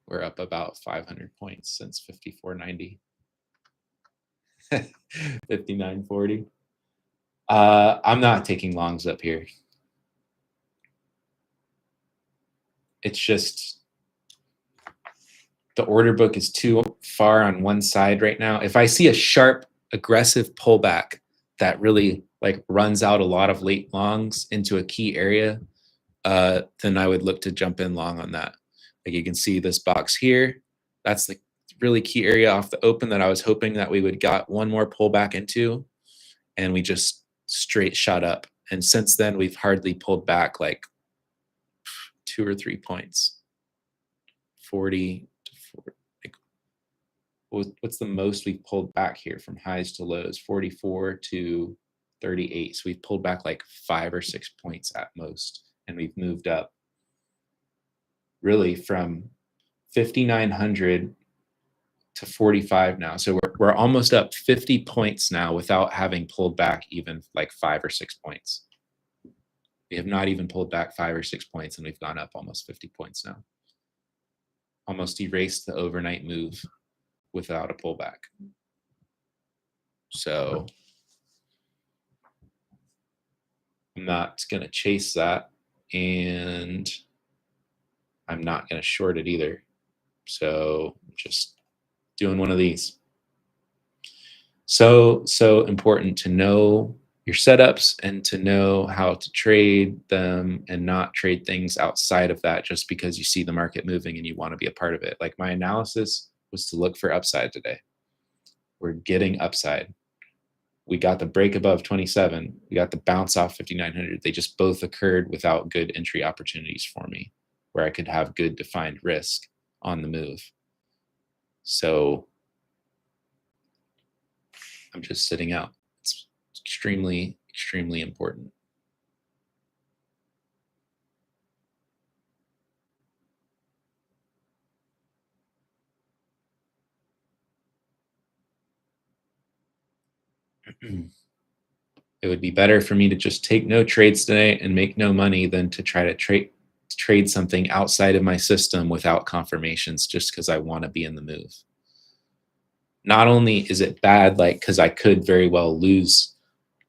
We're up about 500 points since 54.90. 59.40. I'm not taking longs up here. It's just the order book is too far on one side right now. If I see a sharp, aggressive pullback that really like runs out a lot of late longs into a key area, then I would look to jump in long on that. Like you can see this box here. That's the really key area off the open that I was hoping that we would got one more pullback into, and we just straight shot up. And since then, we've hardly pulled back like 2 or 3 points. 40 to 40. Like, what's the most we've pulled back here from highs to lows? 44 to 38. So we've pulled back like 5 or 6 points at most, and we've moved up really from 5,900 to 45 now. So we're almost up 50 points now without having pulled back even like 5 or 6 points. We have not even pulled back 5 or 6 points, and we've gone up almost 50 points now. Almost erased the overnight move without a pullback. So I'm not going to chase that, and I'm not going to short it either. So just doing one of these. So important to know your setups and to know how to trade them and not trade things outside of that just because you see the market moving and you want to be a part of it. Like my analysis was to look for upside today. We're getting upside. We got the break above 27. We got the bounce off 5,900. They just both occurred without good entry opportunities for me where I could have good defined risk on the move. So I'm just sitting out. It's extremely, extremely important. It would be better for me to just take no trades today and make no money than to try to trade something outside of my system without confirmations just because I want to be in the move. not only is it bad, like, because I could very well lose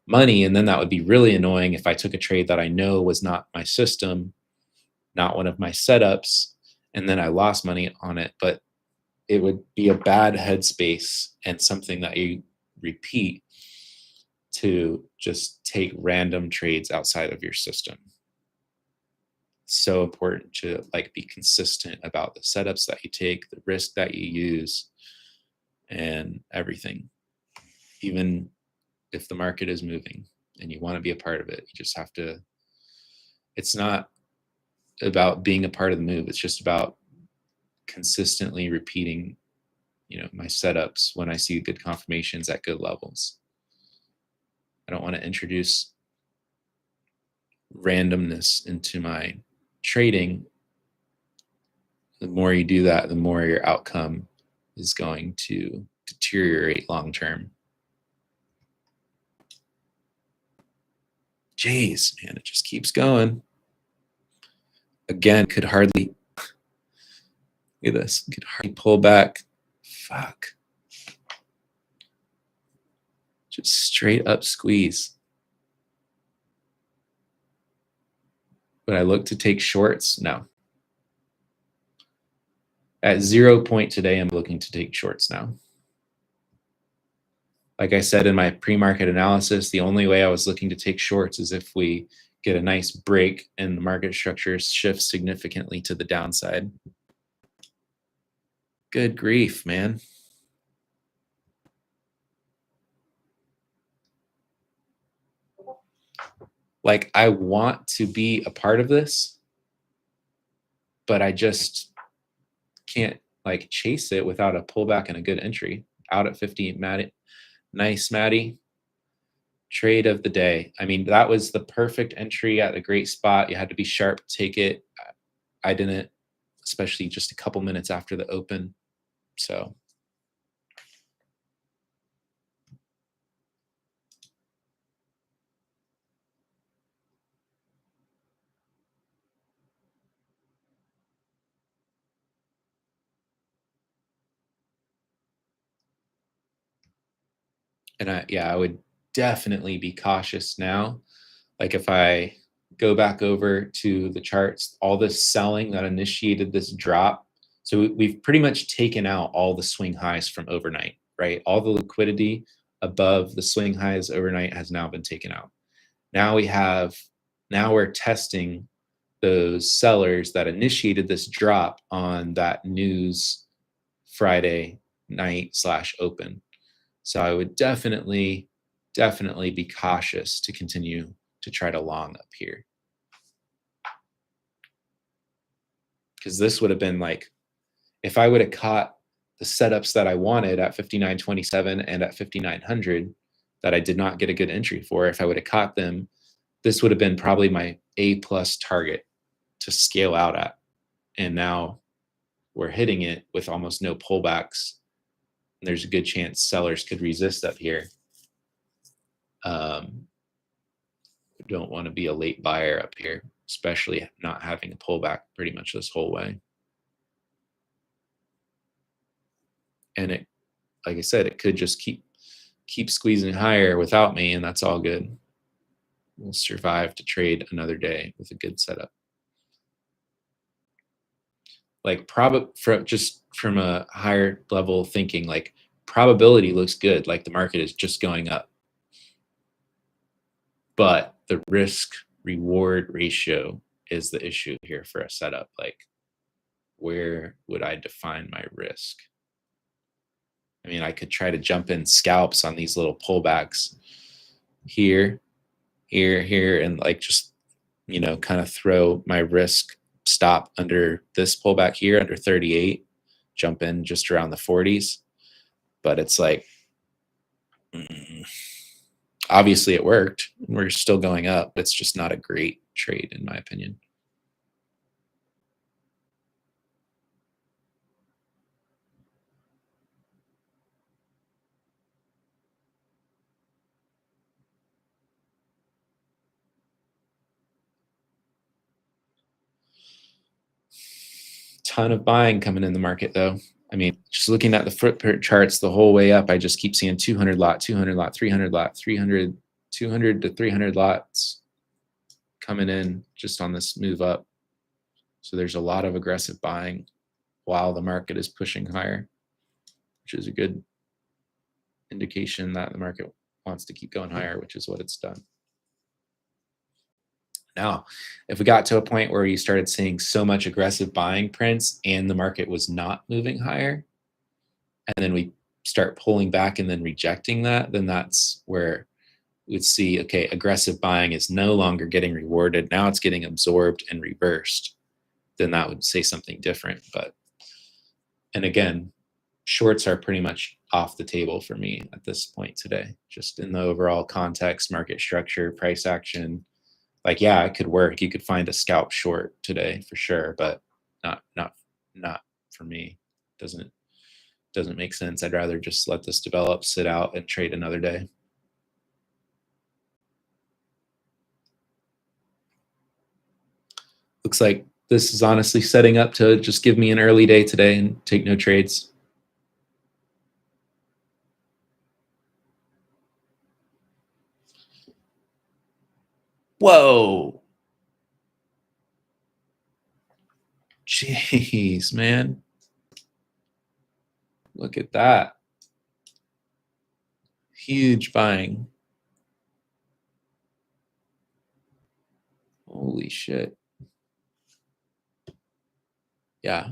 money, and then that would be really annoying if I took a trade that I know was not my system, not one of my setups, and then I lost money on it. But it would be a bad headspace and something that you repeat to just take random trades outside of your system. So important to like be consistent about the setups that you take, the risk that you use, and everything. Even if the market is moving and you want to be a part of it, you just have to. It's not about being a part of the move. It's just about consistently repeating, my setups when I see good confirmations at good levels. I don't want to introduce randomness into my trading. The more you do that, the more your outcome is going to deteriorate long term. Jeez, man, it just keeps going. Again, could hardly, look at this, could hardly pull back. Fuck. Just straight up squeeze. Would I look to take shorts? No. At 0 point today, I'm looking to take shorts now. Like I said in my pre-market analysis, the only way I was looking to take shorts is if we get a nice break and the market structure shifts significantly to the downside. Good grief, man. Like, I want to be a part of this, but I just can't like chase it without a pullback and a good entry. Out at 50, Maddie. Nice, Maddie. Trade of the day. I mean, that was the perfect entry at a great spot. You had to be sharp to take it. I didn't, especially just a couple minutes after the open. So and I would definitely be cautious now. Like if I go back over to the charts, all this selling that initiated this drop. So we've pretty much taken out all the swing highs from overnight, right? All the liquidity above the swing highs overnight has now been taken out. Now we're testing those sellers that initiated this drop on that news Friday night / open. So I would definitely be cautious to continue to try to long up here. Because this would have been like, if I would have caught the setups that I wanted at 59.27 and at 5,900 that I did not get a good entry for, if I would have caught them, this would have been probably my A+ target to scale out at. And now we're hitting it with almost no pullbacks. And there's a good chance sellers could resist up here. Don't want to be a late buyer up here, especially not having a pullback pretty much this whole way. And it, like I said, it could just keep squeezing higher without me, and that's all good. We'll survive to trade another day with a good setup. Like from a higher level thinking, like probability looks good, like the market is just going up. But the risk reward ratio is the issue here for a setup. Like, where would I define my risk? I mean, I could try to jump in scalps on these little pullbacks here, and like just, kind of throw my risk stop under this pullback here under 38, jump in just around the 40s. But it's like, obviously it worked. We're still going up. It's just not a great trade in my opinion. Ton of buying coming in the market though. I mean, just looking at the footprint charts the whole way up, I just keep seeing 200 lot, 200 lot, 300 lot, 300, 200 to 300 lots coming in just on this move up. So there's a lot of aggressive buying while the market is pushing higher, which is a good indication that the market wants to keep going higher, which is what it's done. Now, if we got to a point where you started seeing so much aggressive buying prints and the market was not moving higher, and then we start pulling back and then rejecting that, then that's where we'd see, okay, aggressive buying is no longer getting rewarded. Now it's getting absorbed and reversed. Then that would say something different. But, and again, shorts are pretty much off the table for me at this point today, just in the overall context, market structure, price action. Like, yeah, it could work. You could find a scalp short today for sure, but not for me. Doesn't make sense. I'd rather just let this develop, sit out, and trade another day. Looks like this is honestly setting up to just give me an early day today and take no trades. Whoa. Jeez, man. Look at that. Huge buying. Holy shit. Yeah.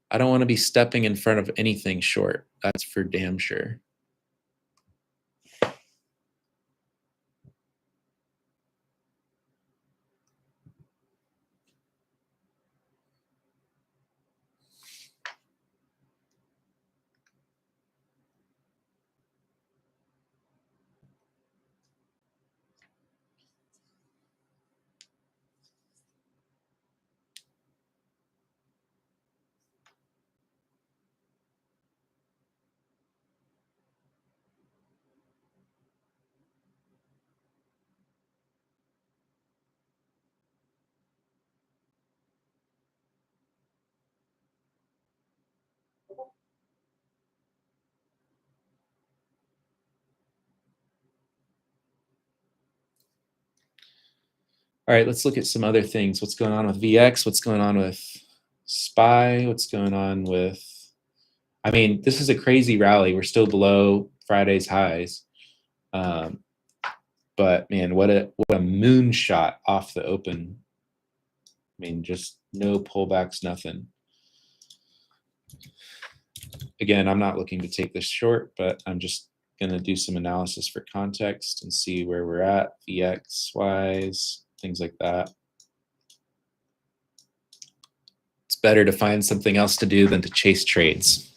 I don't want to be stepping in front of anything short. That's for damn sure. All right, let's look at some other things. What's going on with VX? What's going on with SPY? What's going on with, I mean, this is a crazy rally. We're still below Friday's highs. But man, what a moonshot off the open. I mean, just no pullbacks, nothing. Again, I'm not looking to take this short, but I'm just going to do some analysis for context and see where we're at, VX wise, things like that. It's better to find something else to do than to chase trades.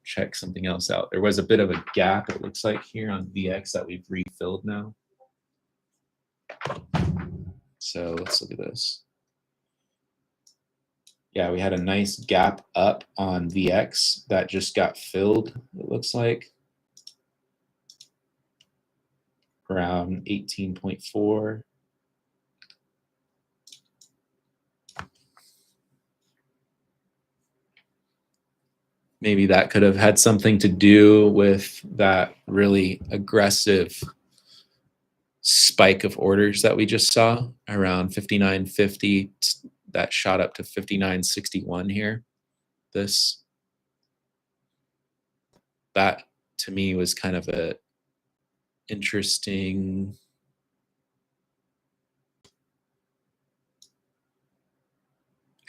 Check something else out. There was a bit of a gap, it looks like, here on VX that we've refilled now. So let's look at this. Yeah, we had a nice gap up on VX that just got filled, it looks like, around 18.4. Maybe that could have had something to do with that really aggressive spike of orders that we just saw around 59.50 that shot up to 59.61 here. That to me was kind of a interesting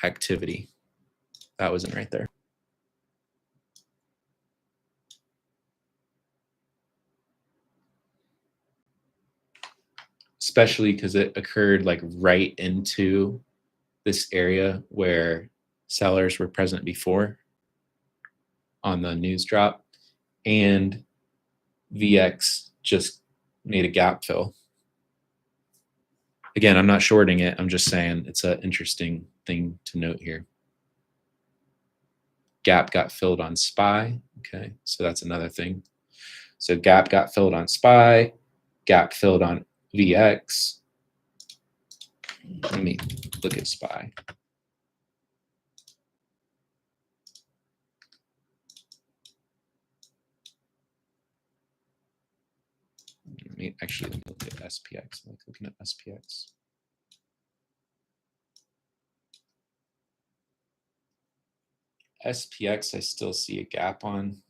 activity. That wasn't right there. Especially because it occurred like right into this area where sellers were present before on the news drop, and VX just made a gap fill. Again, I'm not shorting it. I'm just saying it's an interesting thing to note here. Gap got filled on SPY. Okay, so that's another thing. So gap got filled on SPY, gap filled on VX. Let me look at SPY. let me look at SPX. I'm looking at SPX. SPX, I still see a gap on.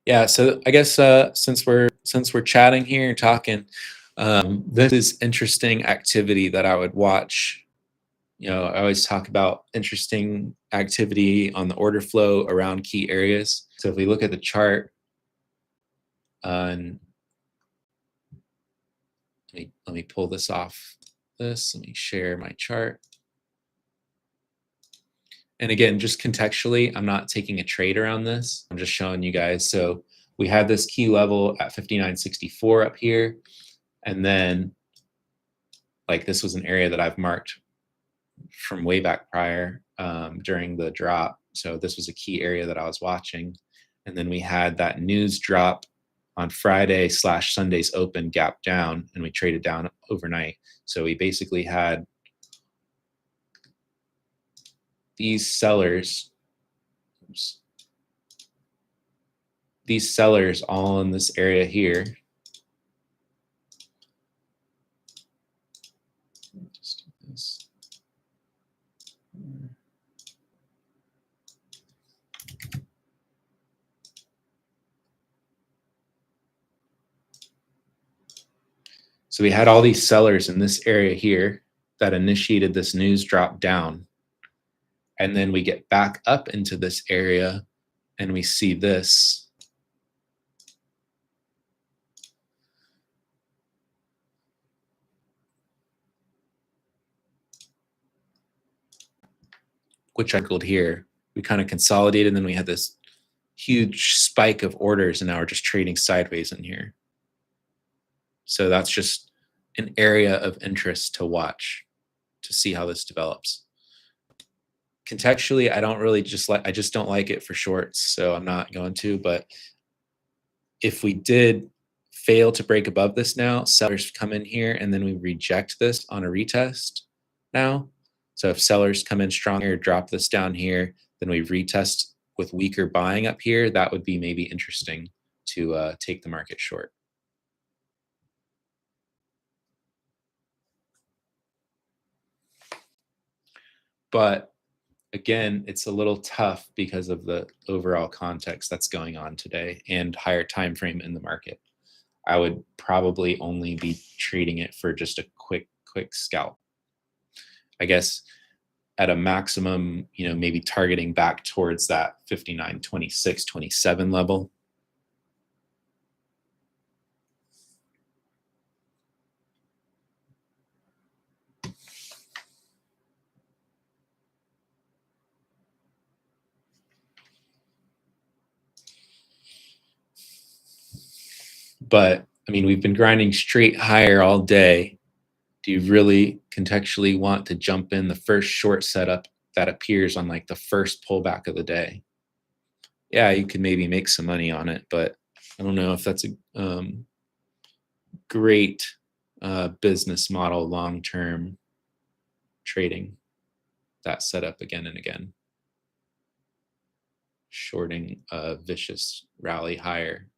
Yeah, so I guess since we're chatting here and talking, this is interesting activity that I would watch. You know, I always talk about interesting activity on the order flow around key areas. So if we look at the chart, and let me pull this off this. Let me share my chart. And again, just contextually, I'm not taking a trade around this. I'm just showing you guys. So we had this key level at 59.64 up here. And then like this was an area that I've marked from way back prior during the drop. So this was a key area that I was watching. And then we had that news drop on Friday / Sunday's open gap down, and we traded down overnight. So we basically had these sellers, all in this area here. Just do this. So we had all these sellers in this area here that initiated this news drop down. And then we get back up into this area and we see this. Which I circled here. We kind of consolidated, and then we had this huge spike of orders, and now we're just trading sideways in here. So that's just an area of interest to watch to see how this develops. Contextually, I just don't like it for shorts, so I'm not going to. But if we did fail to break above this now, sellers come in here and then we reject this on a retest now. So if sellers come in stronger, drop this down here, then we retest with weaker buying up here, that would be maybe interesting to take the market short. But again, it's a little tough because of the overall context that's going on today and higher time frame in the market. I would probably only be trading it for just a quick scalp. I guess at a maximum, you know, maybe targeting back towards that 59.26, 27 level. But I mean, we've been grinding straight higher all day. Do you really contextually want to jump in the first short setup that appears on like the first pullback of the day? Yeah, you could maybe make some money on it, but I don't know if that's a great business model long-term trading, that setup again and again. Shorting a vicious rally higher.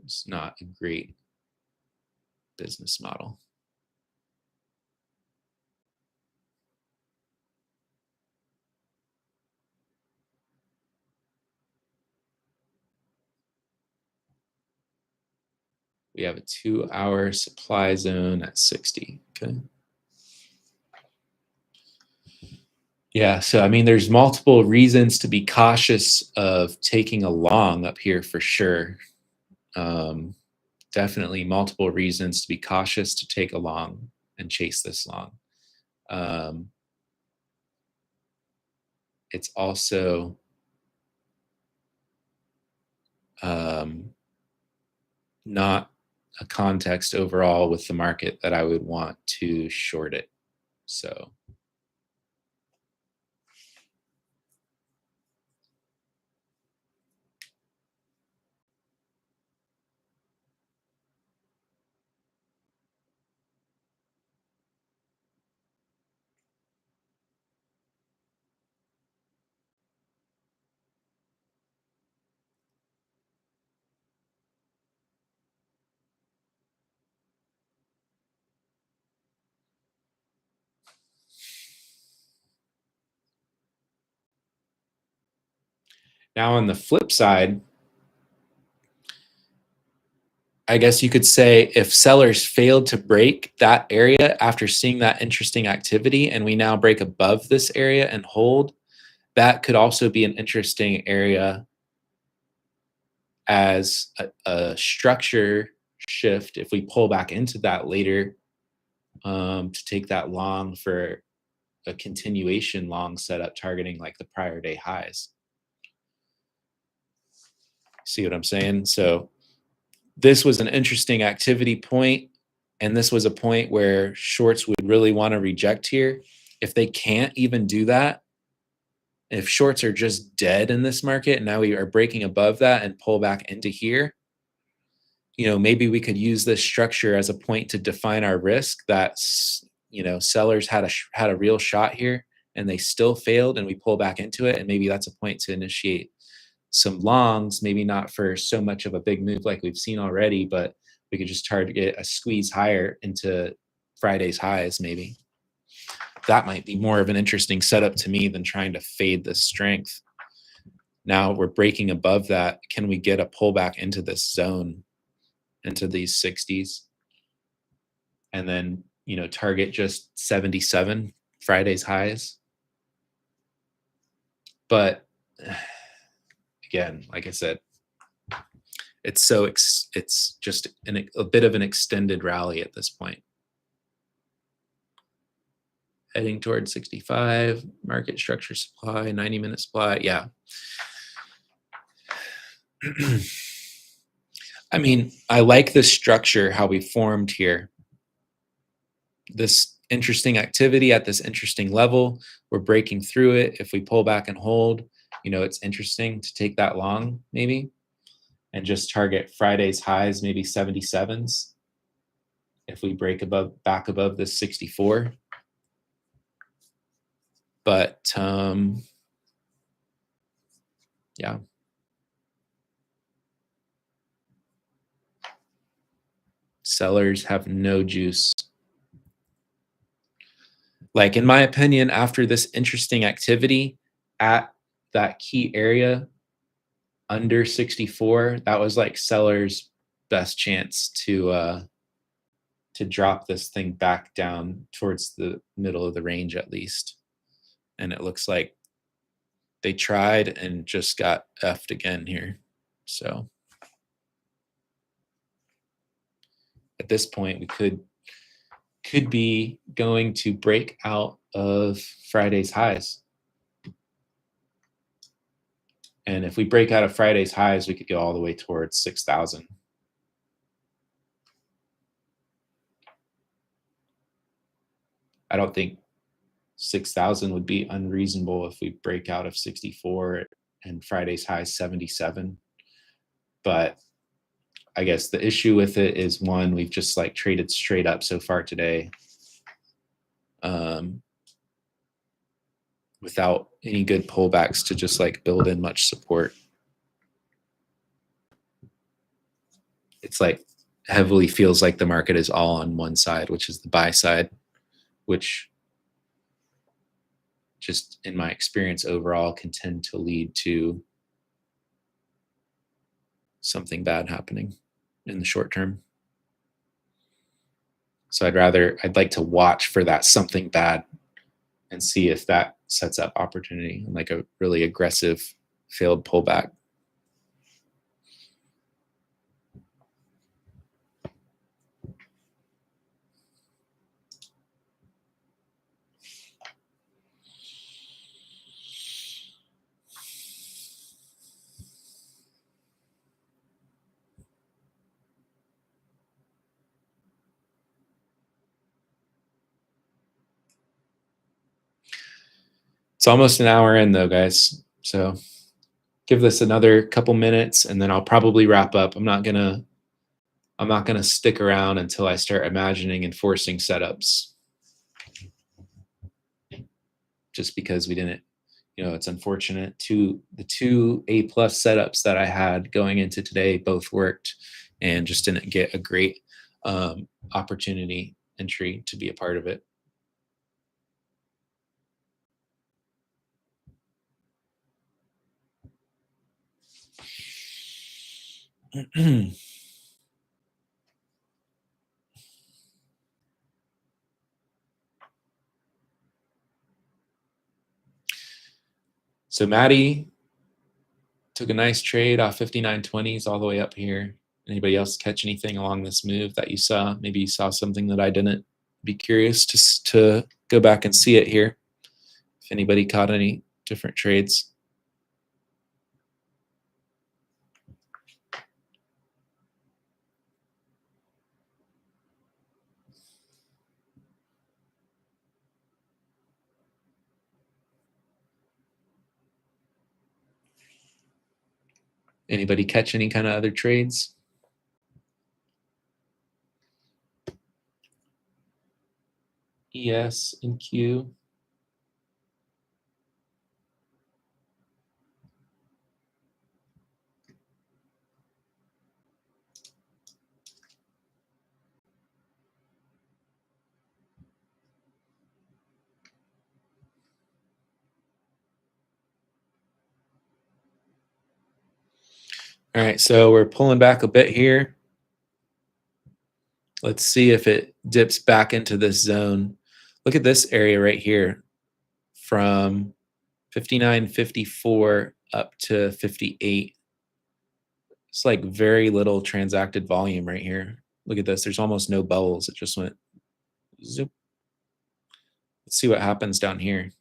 It's not a great business model. We have a 2-hour supply zone at 60. Okay. Yeah, so I mean, there's multiple reasons to be cautious of taking a long up here for sure. Definitely multiple reasons to be cautious to take a long and chase this long. It's also not a context overall with the market that I would want to short it. So Now on the flip side, I guess you could say if sellers failed to break that area after seeing that interesting activity, and we now break above this area and hold, that could also be an interesting area as a structure shift if we pull back into that later, to take that long for a continuation long setup targeting like the prior day highs. See what I'm saying? So this was an interesting activity point, and this was a point where shorts would really want to reject here. If they can't even do that, if shorts are just dead in this market and now we are breaking above that and pull back into here, maybe we could use this structure as a point to define our risk that sellers had a real shot here and they still failed and we pull back into it, and maybe that's a point to initiate some longs, maybe not for so much of a big move like we've seen already, but we could just target a squeeze higher into Friday's highs. Maybe that might be more of an interesting setup to me than trying to fade the strength. Now we're breaking above that. Can we get a pullback into this zone, into these 60s, and then target just 77 Friday's highs? But again, like I said, it's just a bit of an extended rally at this point. Heading towards 65, market structure supply, 90-minute supply. Yeah. I mean, I like the structure, how we formed here. This interesting activity at this interesting level. We're breaking through it. If we pull back and hold, it's interesting to take that long maybe and just target Friday's highs, maybe 77s. If we break back above this 64. But yeah. Sellers have no juice. Like, in my opinion, after this interesting activity at that key area under 64, that was like sellers' best chance to drop this thing back down towards the middle of the range at least. And it looks like they tried and just got effed again here. So at this point, we could be going to break out of Friday's highs. And if we break out of Friday's highs, we could go all the way towards 6,000. I don't think 6,000 would be unreasonable if we break out of 64 and Friday's high 77. But I guess the issue with it is, one, we've just like traded straight up so far today, without any good pullbacks to just like build in much support. It's like heavily feels like the market is all on one side, which is the buy side, which just in my experience overall can tend to lead to something bad happening in the short term. So I'd like to watch for that something bad and see if that sets up opportunity and like a really aggressive failed pullback. It's almost an hour in though, guys. So give this another couple minutes and then I'll probably wrap up. I'm not gonna stick around until I start imagining and forcing setups. Just because we didn't, it's unfortunate. The two A+ setups that I had going into today both worked and just didn't get a great opportunity entry to be a part of it. So Maddie took a nice trade off 59.20s all the way up here. Anybody else catch anything along this move that you saw? Maybe you saw something that I didn't. Be curious to go back and see it here. If anybody caught any different trades. Anybody catch any kind of other trades? ES and Q. All right, so we're pulling back a bit here. Let's see if it dips back into this zone. Look at this area right here from 59.54 up to 58. It's like very little transacted volume right here. Look at this. There's almost no bubbles. It just went zoop. Let's see what happens down here.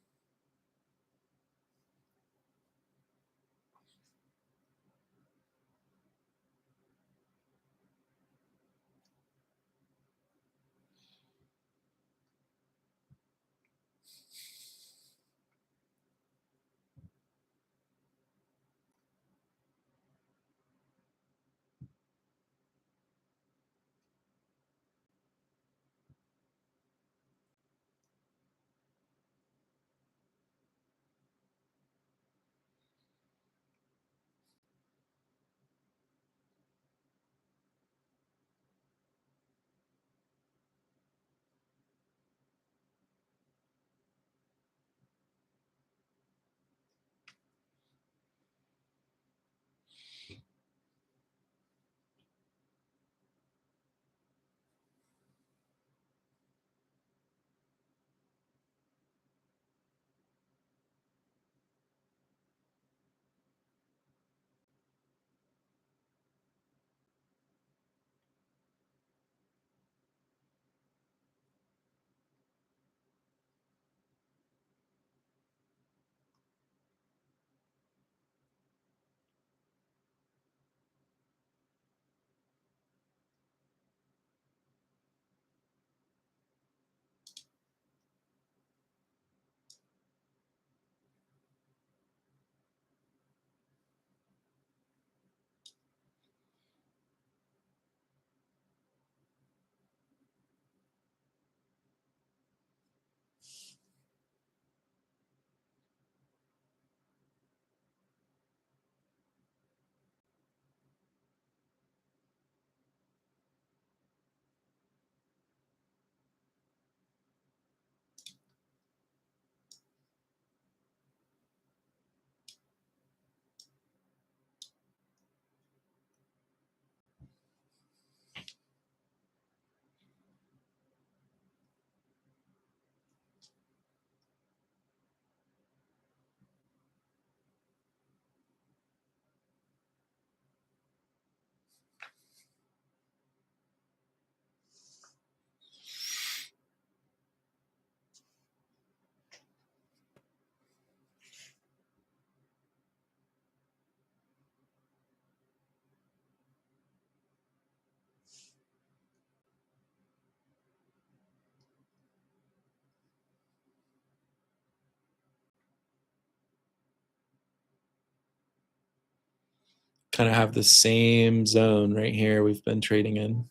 Kind of have the same zone right here we've been trading in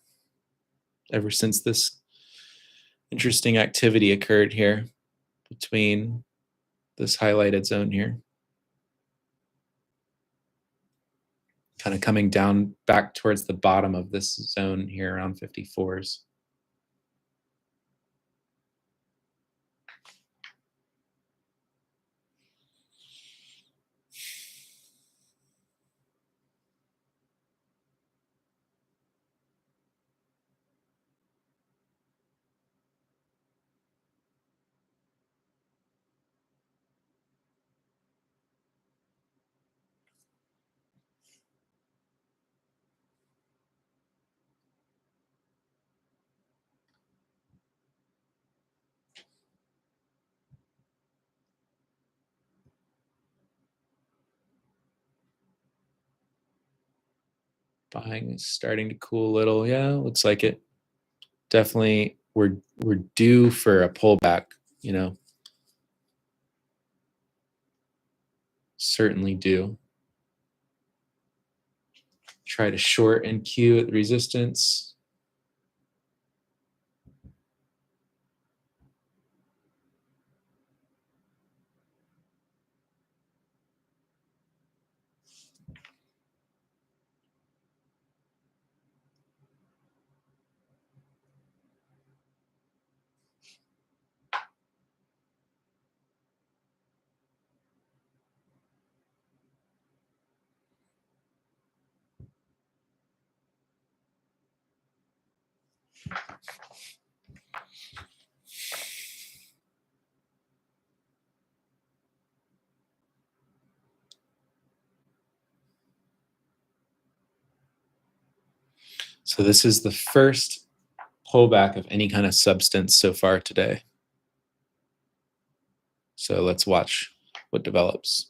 ever since this interesting activity occurred here between this highlighted zone here. Kind of coming down back towards the bottom of this zone here around 54s. Buying is starting to cool a little. Yeah, looks like it. Definitely, we're due for a pullback. You know, certainly due. Try to short and Q at the resistance. So this is the first pullback of any kind of substance so far today. So let's watch what develops.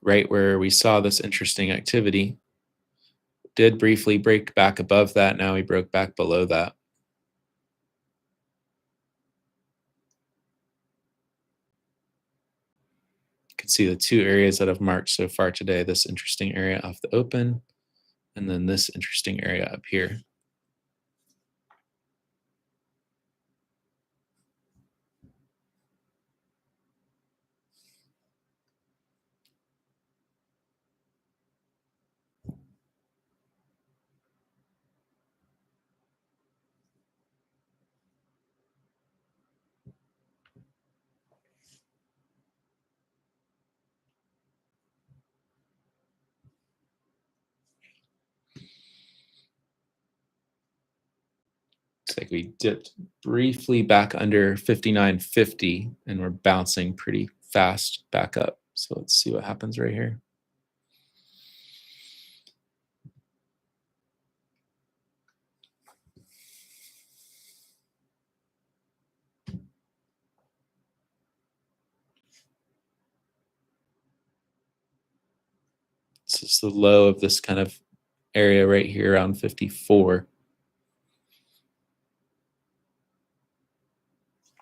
Right where we saw this interesting activity, did briefly break back above that. Now we broke back below that. You can see the two areas that have marked so far today, this interesting area off the open, and then this interesting area up here. Looks like we dipped briefly back under 59.50 and we're bouncing pretty fast back up. So let's see what happens right here. This is the low of this kind of area right here around 54.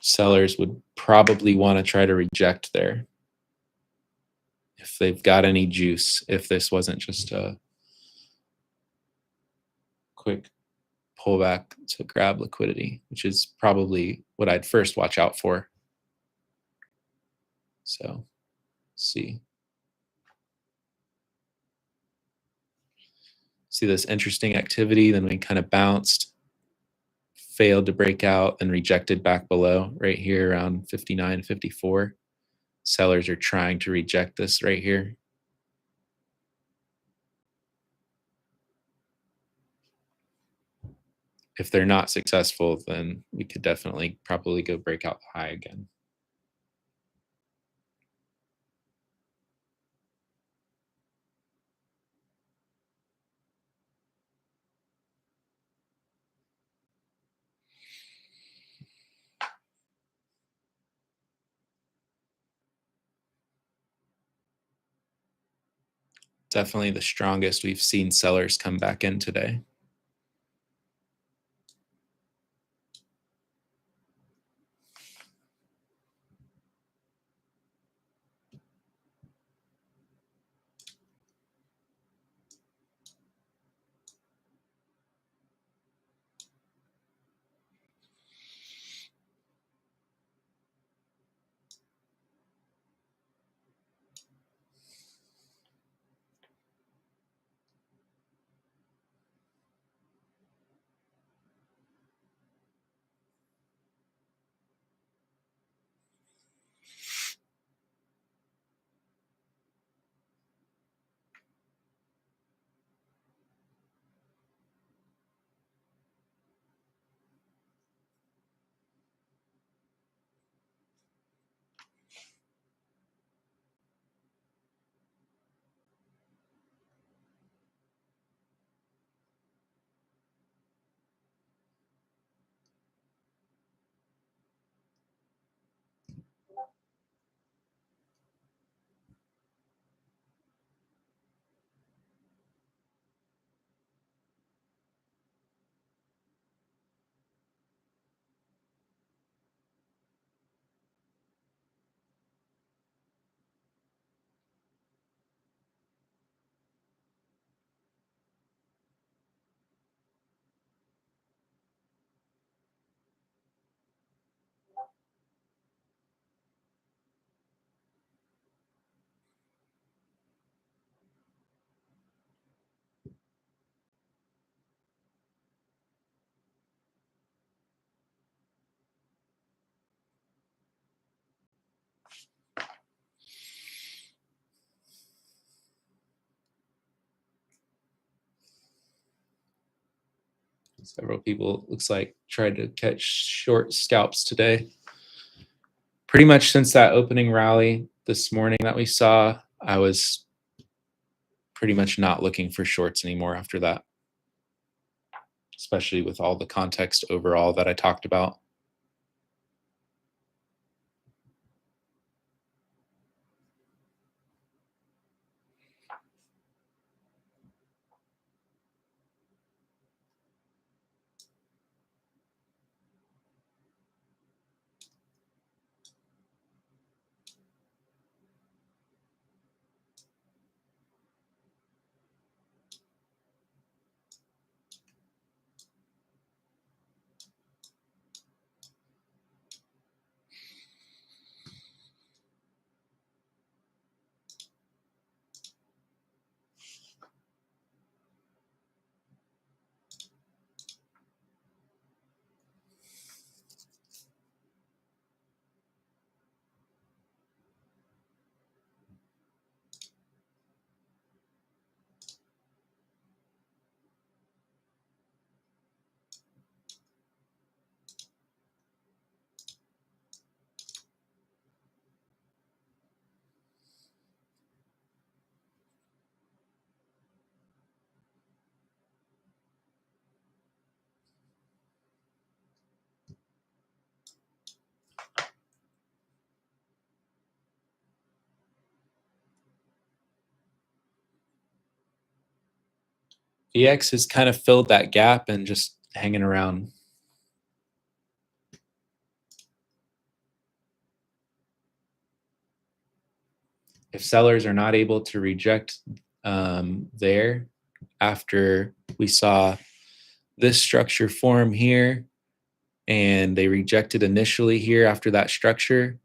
Sellers would probably want to try to reject there if they've got any juice, if this wasn't just a quick pullback to grab liquidity, which is probably what I'd first watch out for. So see this interesting activity, then we kind of bounced, failed to break out, and rejected back below right here around 59, 54. Sellers are trying to reject this right here. If they're not successful, then we could definitely probably go break out the high again. Definitely the strongest we've seen sellers come back in today. Several people, looks like, tried to catch short scalps today. Pretty much since that opening rally this morning that we saw, I was pretty much not looking for shorts anymore after that, especially with all the context overall that I talked about. VX has kind of filled that gap and just hanging around. If sellers are not able to reject there after we saw this structure form here, and they rejected initially here after that structure,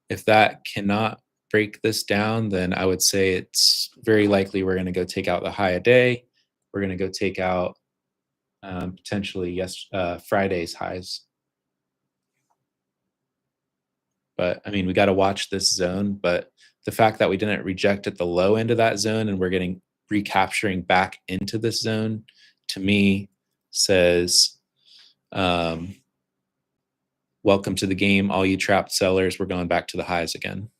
if that cannot break this down, then I would say it's very likely we're going to go take out the high a day. We're going to go take out potentially Friday's highs. But I mean, we got to watch this zone. But the fact that we didn't reject at the low end of that zone and we're getting recapturing back into this zone, to me, says, welcome to the game, all you trapped sellers. We're going back to the highs again.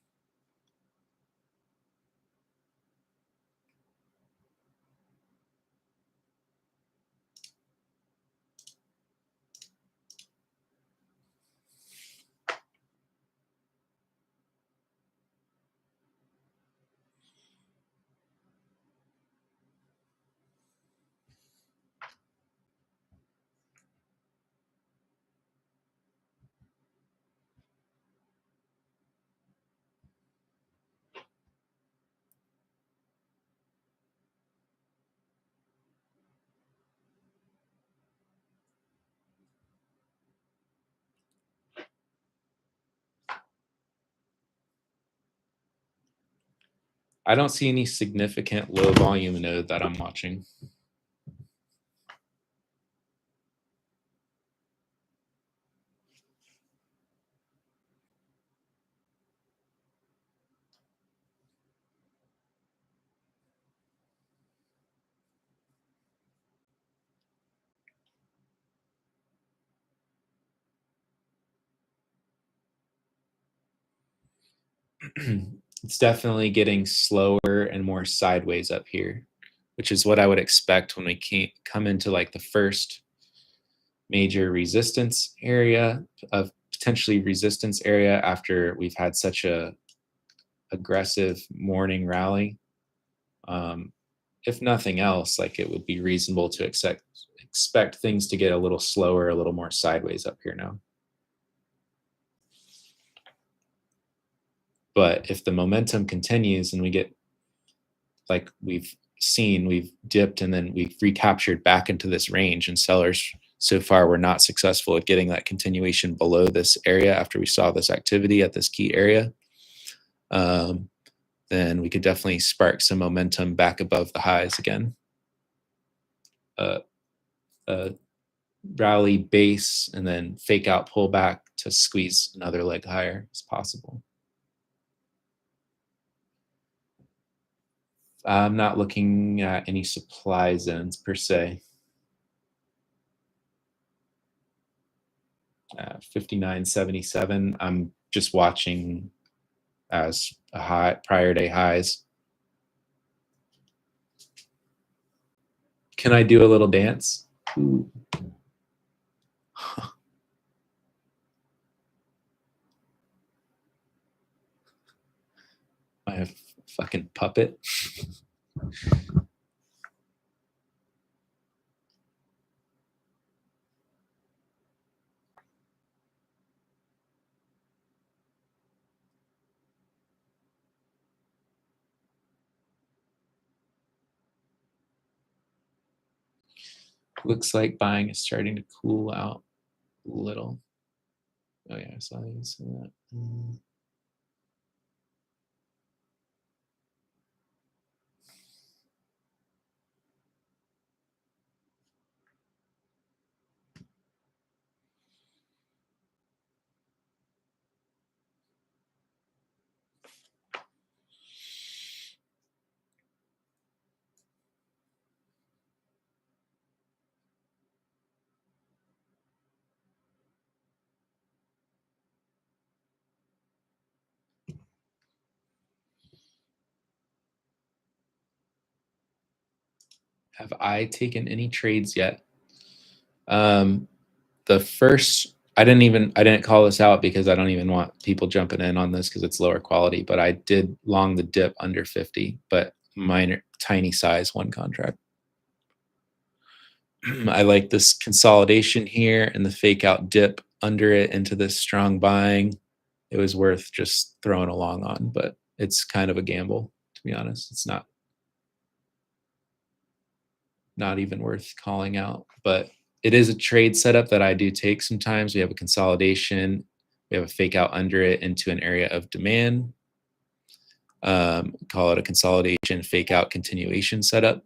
I don't see any significant low volume node that I'm watching. It's definitely getting slower and more sideways up here, which is what I would expect when we come into like the first major resistance area of potentially resistance area after we've had such a aggressive morning rally. If nothing else, like it would be reasonable to expect things to get a little slower, a little more sideways up here now. But if the momentum continues and we get, like we've seen, we've dipped and then we've recaptured back into this range, and sellers so far were not successful at getting that continuation below this area after we saw this activity at this key area, then we could definitely spark some momentum back above the highs again. Rally base and then fake out pullback to squeeze another leg higher is possible. I'm not looking at any supply zones per se. 59.77. I'm just watching as a high, prior day highs. Can I do a little dance? Ooh. I have fucking puppet. Looks like buying is starting to cool out a little. Oh yeah, I saw that. Have I taken any trades yet? The first, I didn't call this out because I don't even want people jumping in on this because it's lower quality, but I did long the dip under 50, but minor, tiny size, one contract. I like this consolidation here and the fake out dip under it into this strong buying. It was worth just throwing a long on, but it's kind of a gamble, to be honest. It's not even worth calling out, but it is a trade setup that I do take sometimes. We have a consolidation, we have a fake out under it into an area of demand. Call it a consolidation, fake out continuation setup,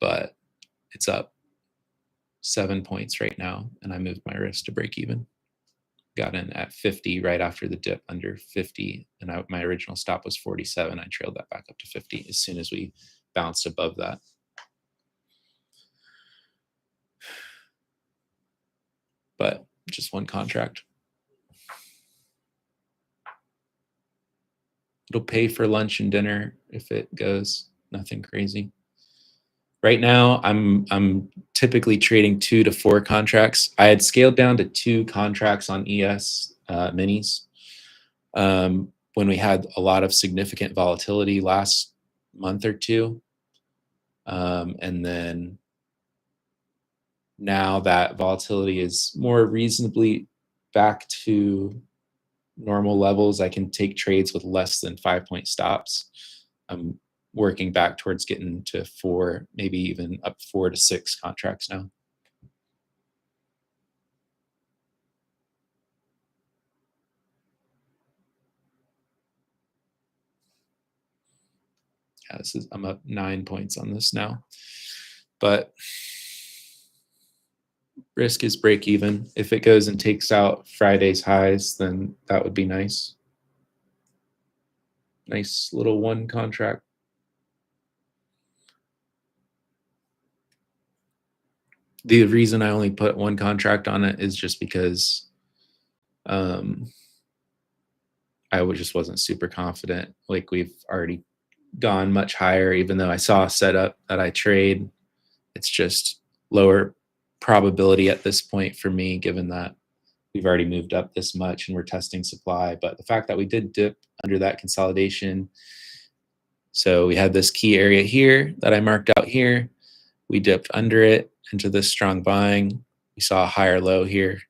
but it's up 7 points right now, and I moved my risk to break even. Got in at 50 right after the dip under 50, and my original stop was 47. I trailed that back up to 50 as soon as we bounced above that. But just one contract. It'll pay for lunch and dinner if it goes. Nothing crazy. Right now, I'm typically trading 2 to 4 contracts. I had scaled down to 2 contracts on ES minis when we had a lot of significant volatility last month or two, and then now that volatility is more reasonably back to normal levels, I can take trades with less than 5-point stops. I'm working back towards getting to 4, maybe even up 4 to 6 contracts now. Yeah, I'm up 9 points on this now, but risk is break even. If it goes and takes out Friday's highs, then that would be nice. Nice little one contract. The reason I only put one contract on it is just because I just wasn't super confident. Like, we've already gone much higher, even though I saw a setup that I trade. It's just lower probability at this point for me, given that we've already moved up this much and we're testing supply. But the fact that we did dip under that consolidation, so we had this key area here that I marked out here. We dipped under it into this strong buying. We saw a higher low here.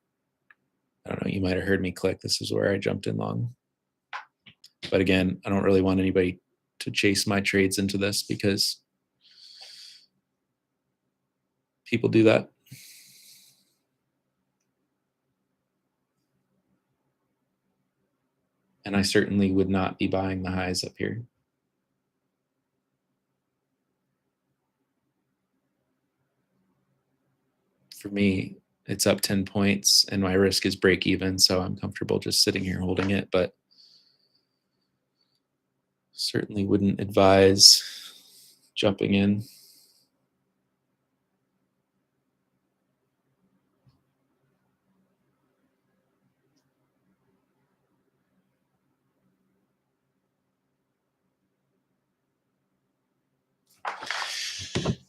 I don't know, you might have heard me click. This is where I jumped in long. But again, I don't really want anybody to chase my trades into this because people do that. And I certainly would not be buying the highs up here. For me, it's up 10 points and my risk is break even, so I'm comfortable just sitting here holding it, but certainly wouldn't advise jumping in.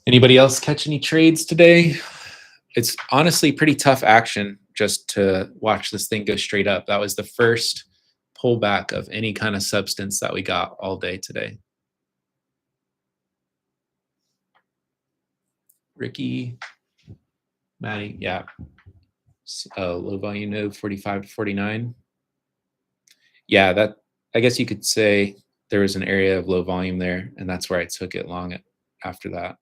Anybody else catch any trades today? It's honestly pretty tough action just to watch this thing go straight up. That was the first pullback of any kind of substance that we got all day today. Ricky, Maddie, yeah. Low volume node 45 to 49. Yeah, that I guess you could say there was an area of low volume there, and that's where I took it long after that.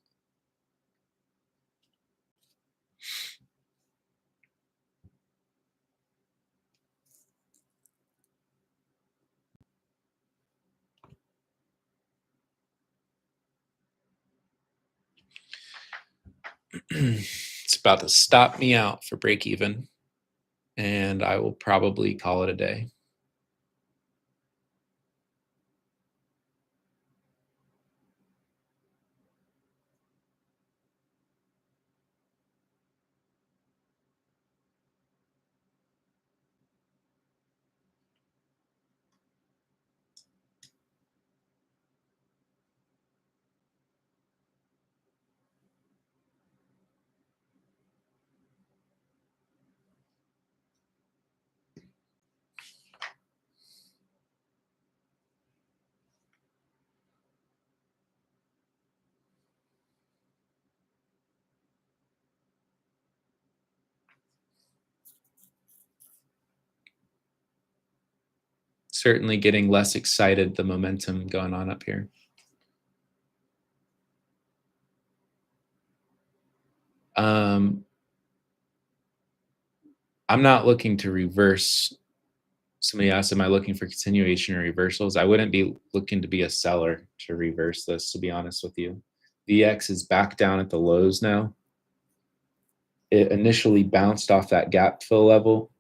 It's about to stop me out for break even, and I will probably call it a day. Certainly getting less excited, the momentum going on up here. I'm not looking to reverse. Somebody asked, am I looking for continuation or reversals? I wouldn't be looking to be a seller to reverse this, to be honest with you. VX is back down at the lows now. It initially bounced off that gap fill level.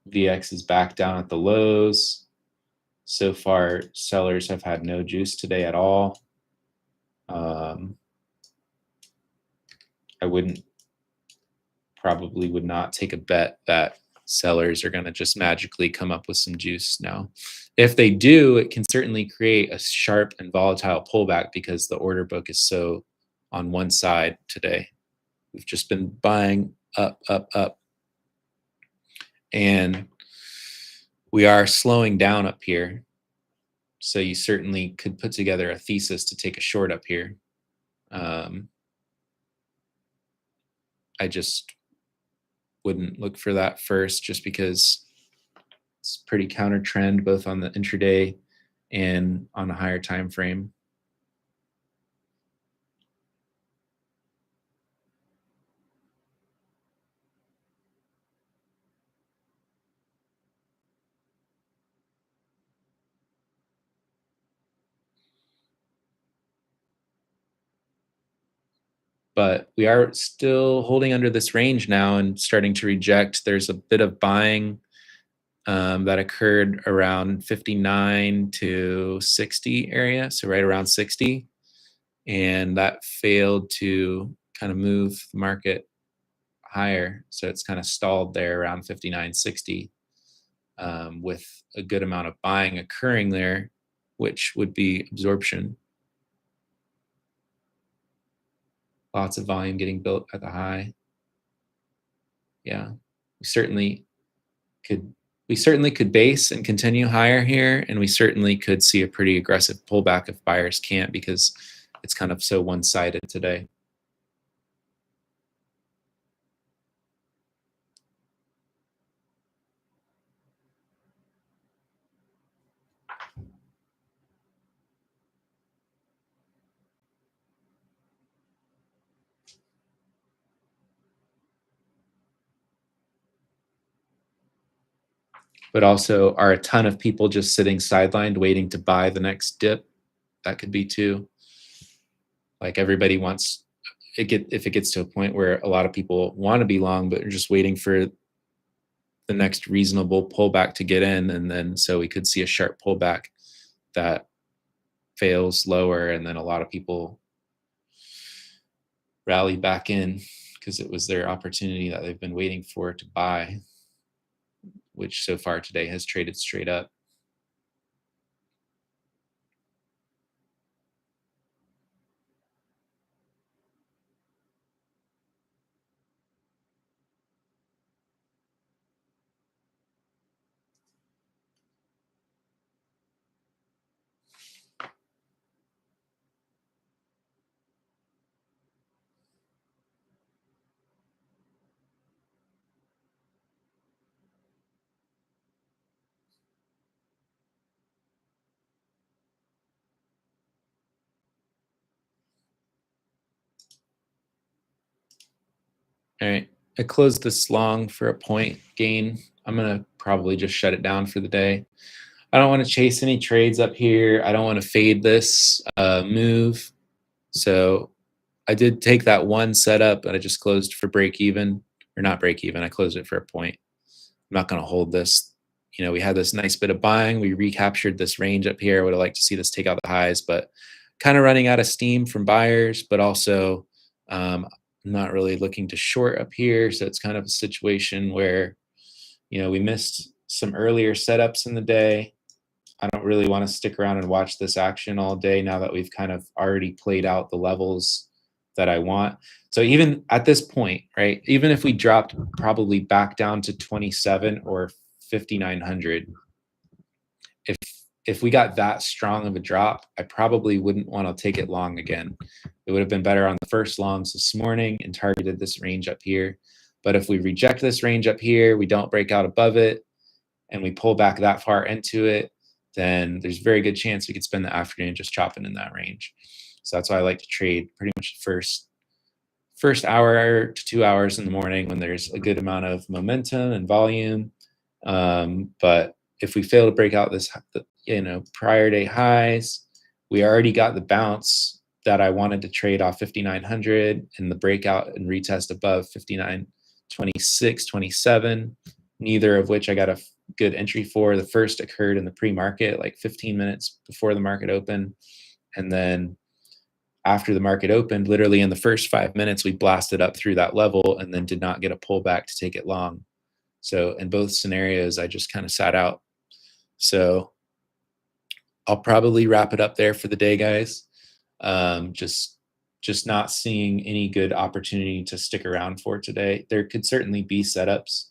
VX is back down at the lows. So far, sellers have had no juice today at all. I probably would not take a bet that sellers are going to just magically come up with some juice now. If they do, it can certainly create a sharp and volatile pullback because the order book is so on one side today. We've just been buying up, up, up. And we are slowing down up here. So you certainly could put together a thesis to take a short up here. I just wouldn't look for that first, just because it's pretty counter trend both on the intraday and on a higher time frame. But we are still holding under this range now and starting to reject. There's a bit of buying that occurred around 59 to 60 area, so right around 60. And that failed to kind of move the market higher. So it's kind of stalled there around 59.60 with a good amount of buying occurring there, which would be absorption. Lots of volume getting built at the high. Yeah, we certainly could base and continue higher here, and we certainly could see a pretty aggressive pullback if buyers can't, because it's kind of so one-sided today. But also, are a ton of people just sitting sidelined waiting to buy the next dip? That could be too. Like everybody wants if it gets to a point where a lot of people want to be long, but are just waiting for the next reasonable pullback to get in, and then so we could see a sharp pullback that fails lower, and then a lot of people rally back in because it was their opportunity that they've been waiting for to buy, which so far today has traded straight up. All right, I closed this long for a point gain. I'm gonna probably just shut it down for the day. I don't want to chase any trades up here. I don't want to fade this move. So I did take that one setup, but I just closed for break even, or not break even. I closed it for a point. I'm not going to hold this. We had this nice bit of buying. We recaptured this range up here. I would have liked to see this take out the highs, but kind of running out of steam from buyers, but also not really looking to short up here. So it's kind of a situation where, we missed some earlier setups in the day. I don't really want to stick around and watch this action all day now that we've kind of already played out the levels that I want. So even at this point, right, even if we dropped probably back down to 27 or 5,900, if we got that strong of a drop, I probably wouldn't want to take it long again. It would have been better on the first longs this morning and targeted this range up here. But if we reject this range up here, we don't break out above it, and we pull back that far into it, then there's a very good chance we could spend the afternoon just chopping in that range. So that's why I like to trade pretty much the first hour to 2 hours in the morning when there's a good amount of momentum and volume. But if we fail to break out this, prior day highs, we already got the bounce that I wanted to trade off 5,900 and the breakout and retest above 59.26, 27, neither of which I got a good entry for. The first occurred in the pre-market, like 15 minutes before the market opened. And then after the market opened, literally in the first 5 minutes, we blasted up through that level and then did not get a pullback to take it long. So in both scenarios, I just kind of sat out. So I'll probably wrap it up there for the day, guys. Just not seeing any good opportunity to stick around for today. There could certainly be setups,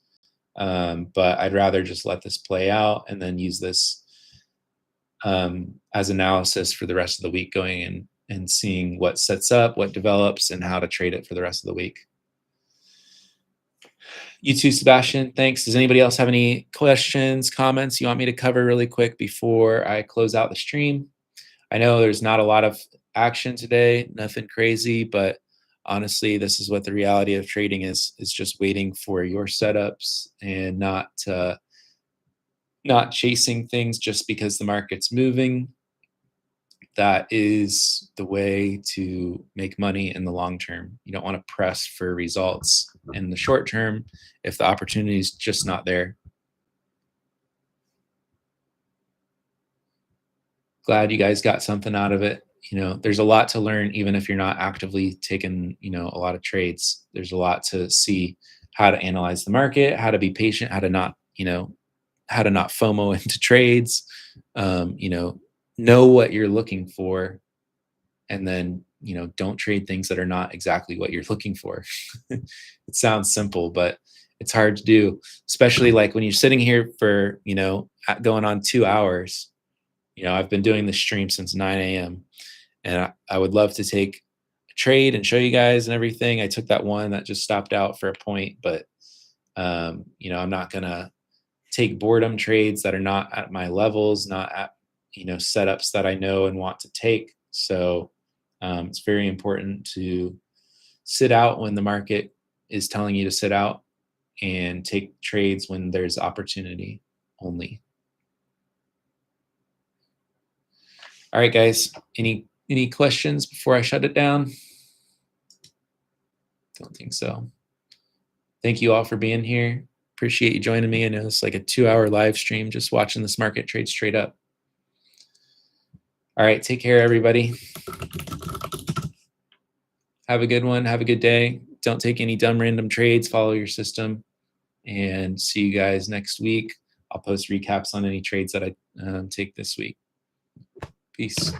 but I'd rather just let this play out and then use this as analysis for the rest of the week, going in and seeing what sets up, what develops, and how to trade it for the rest of the week. You too, Sebastian. Thanks. Does anybody else have any questions, comments you want me to cover really quick before I close out the stream? I know there's not a lot of action today, nothing crazy, but honestly, this is what the reality of trading is just waiting for your setups and not chasing things just because the market's moving. That is the way to make money in the long term. You don't want to press for results in the short term if the opportunity is just not there. Glad you guys got something out of it. There's a lot to learn, even if you're not actively taking, a lot of trades. There's a lot to see how to analyze the market, how to be patient, how to not FOMO into trades, know what you're looking for, and then, don't trade things that are not exactly what you're looking for. It sounds simple, but it's hard to do, especially like when you're sitting here for, going on 2 hours. I've been doing this stream since 9 a.m. and I would love to take a trade and show you guys and everything. I took that one that just stopped out for a point, but I'm not gonna take boredom trades that are not at my levels, not at setups that I know and want to take. So it's very important to sit out when the market is telling you to sit out and take trades when there's opportunity only. All right, guys, any questions before I shut it down? Don't think so. Thank you all for being here. Appreciate you joining me. I know it's like a 2-hour live stream, just watching this market trade straight up. All right, take care, everybody. Have a good one. Have a good day. Don't take any dumb random trades. Follow your system. And see you guys next week. I'll post recaps on any trades that I take this week. Peace.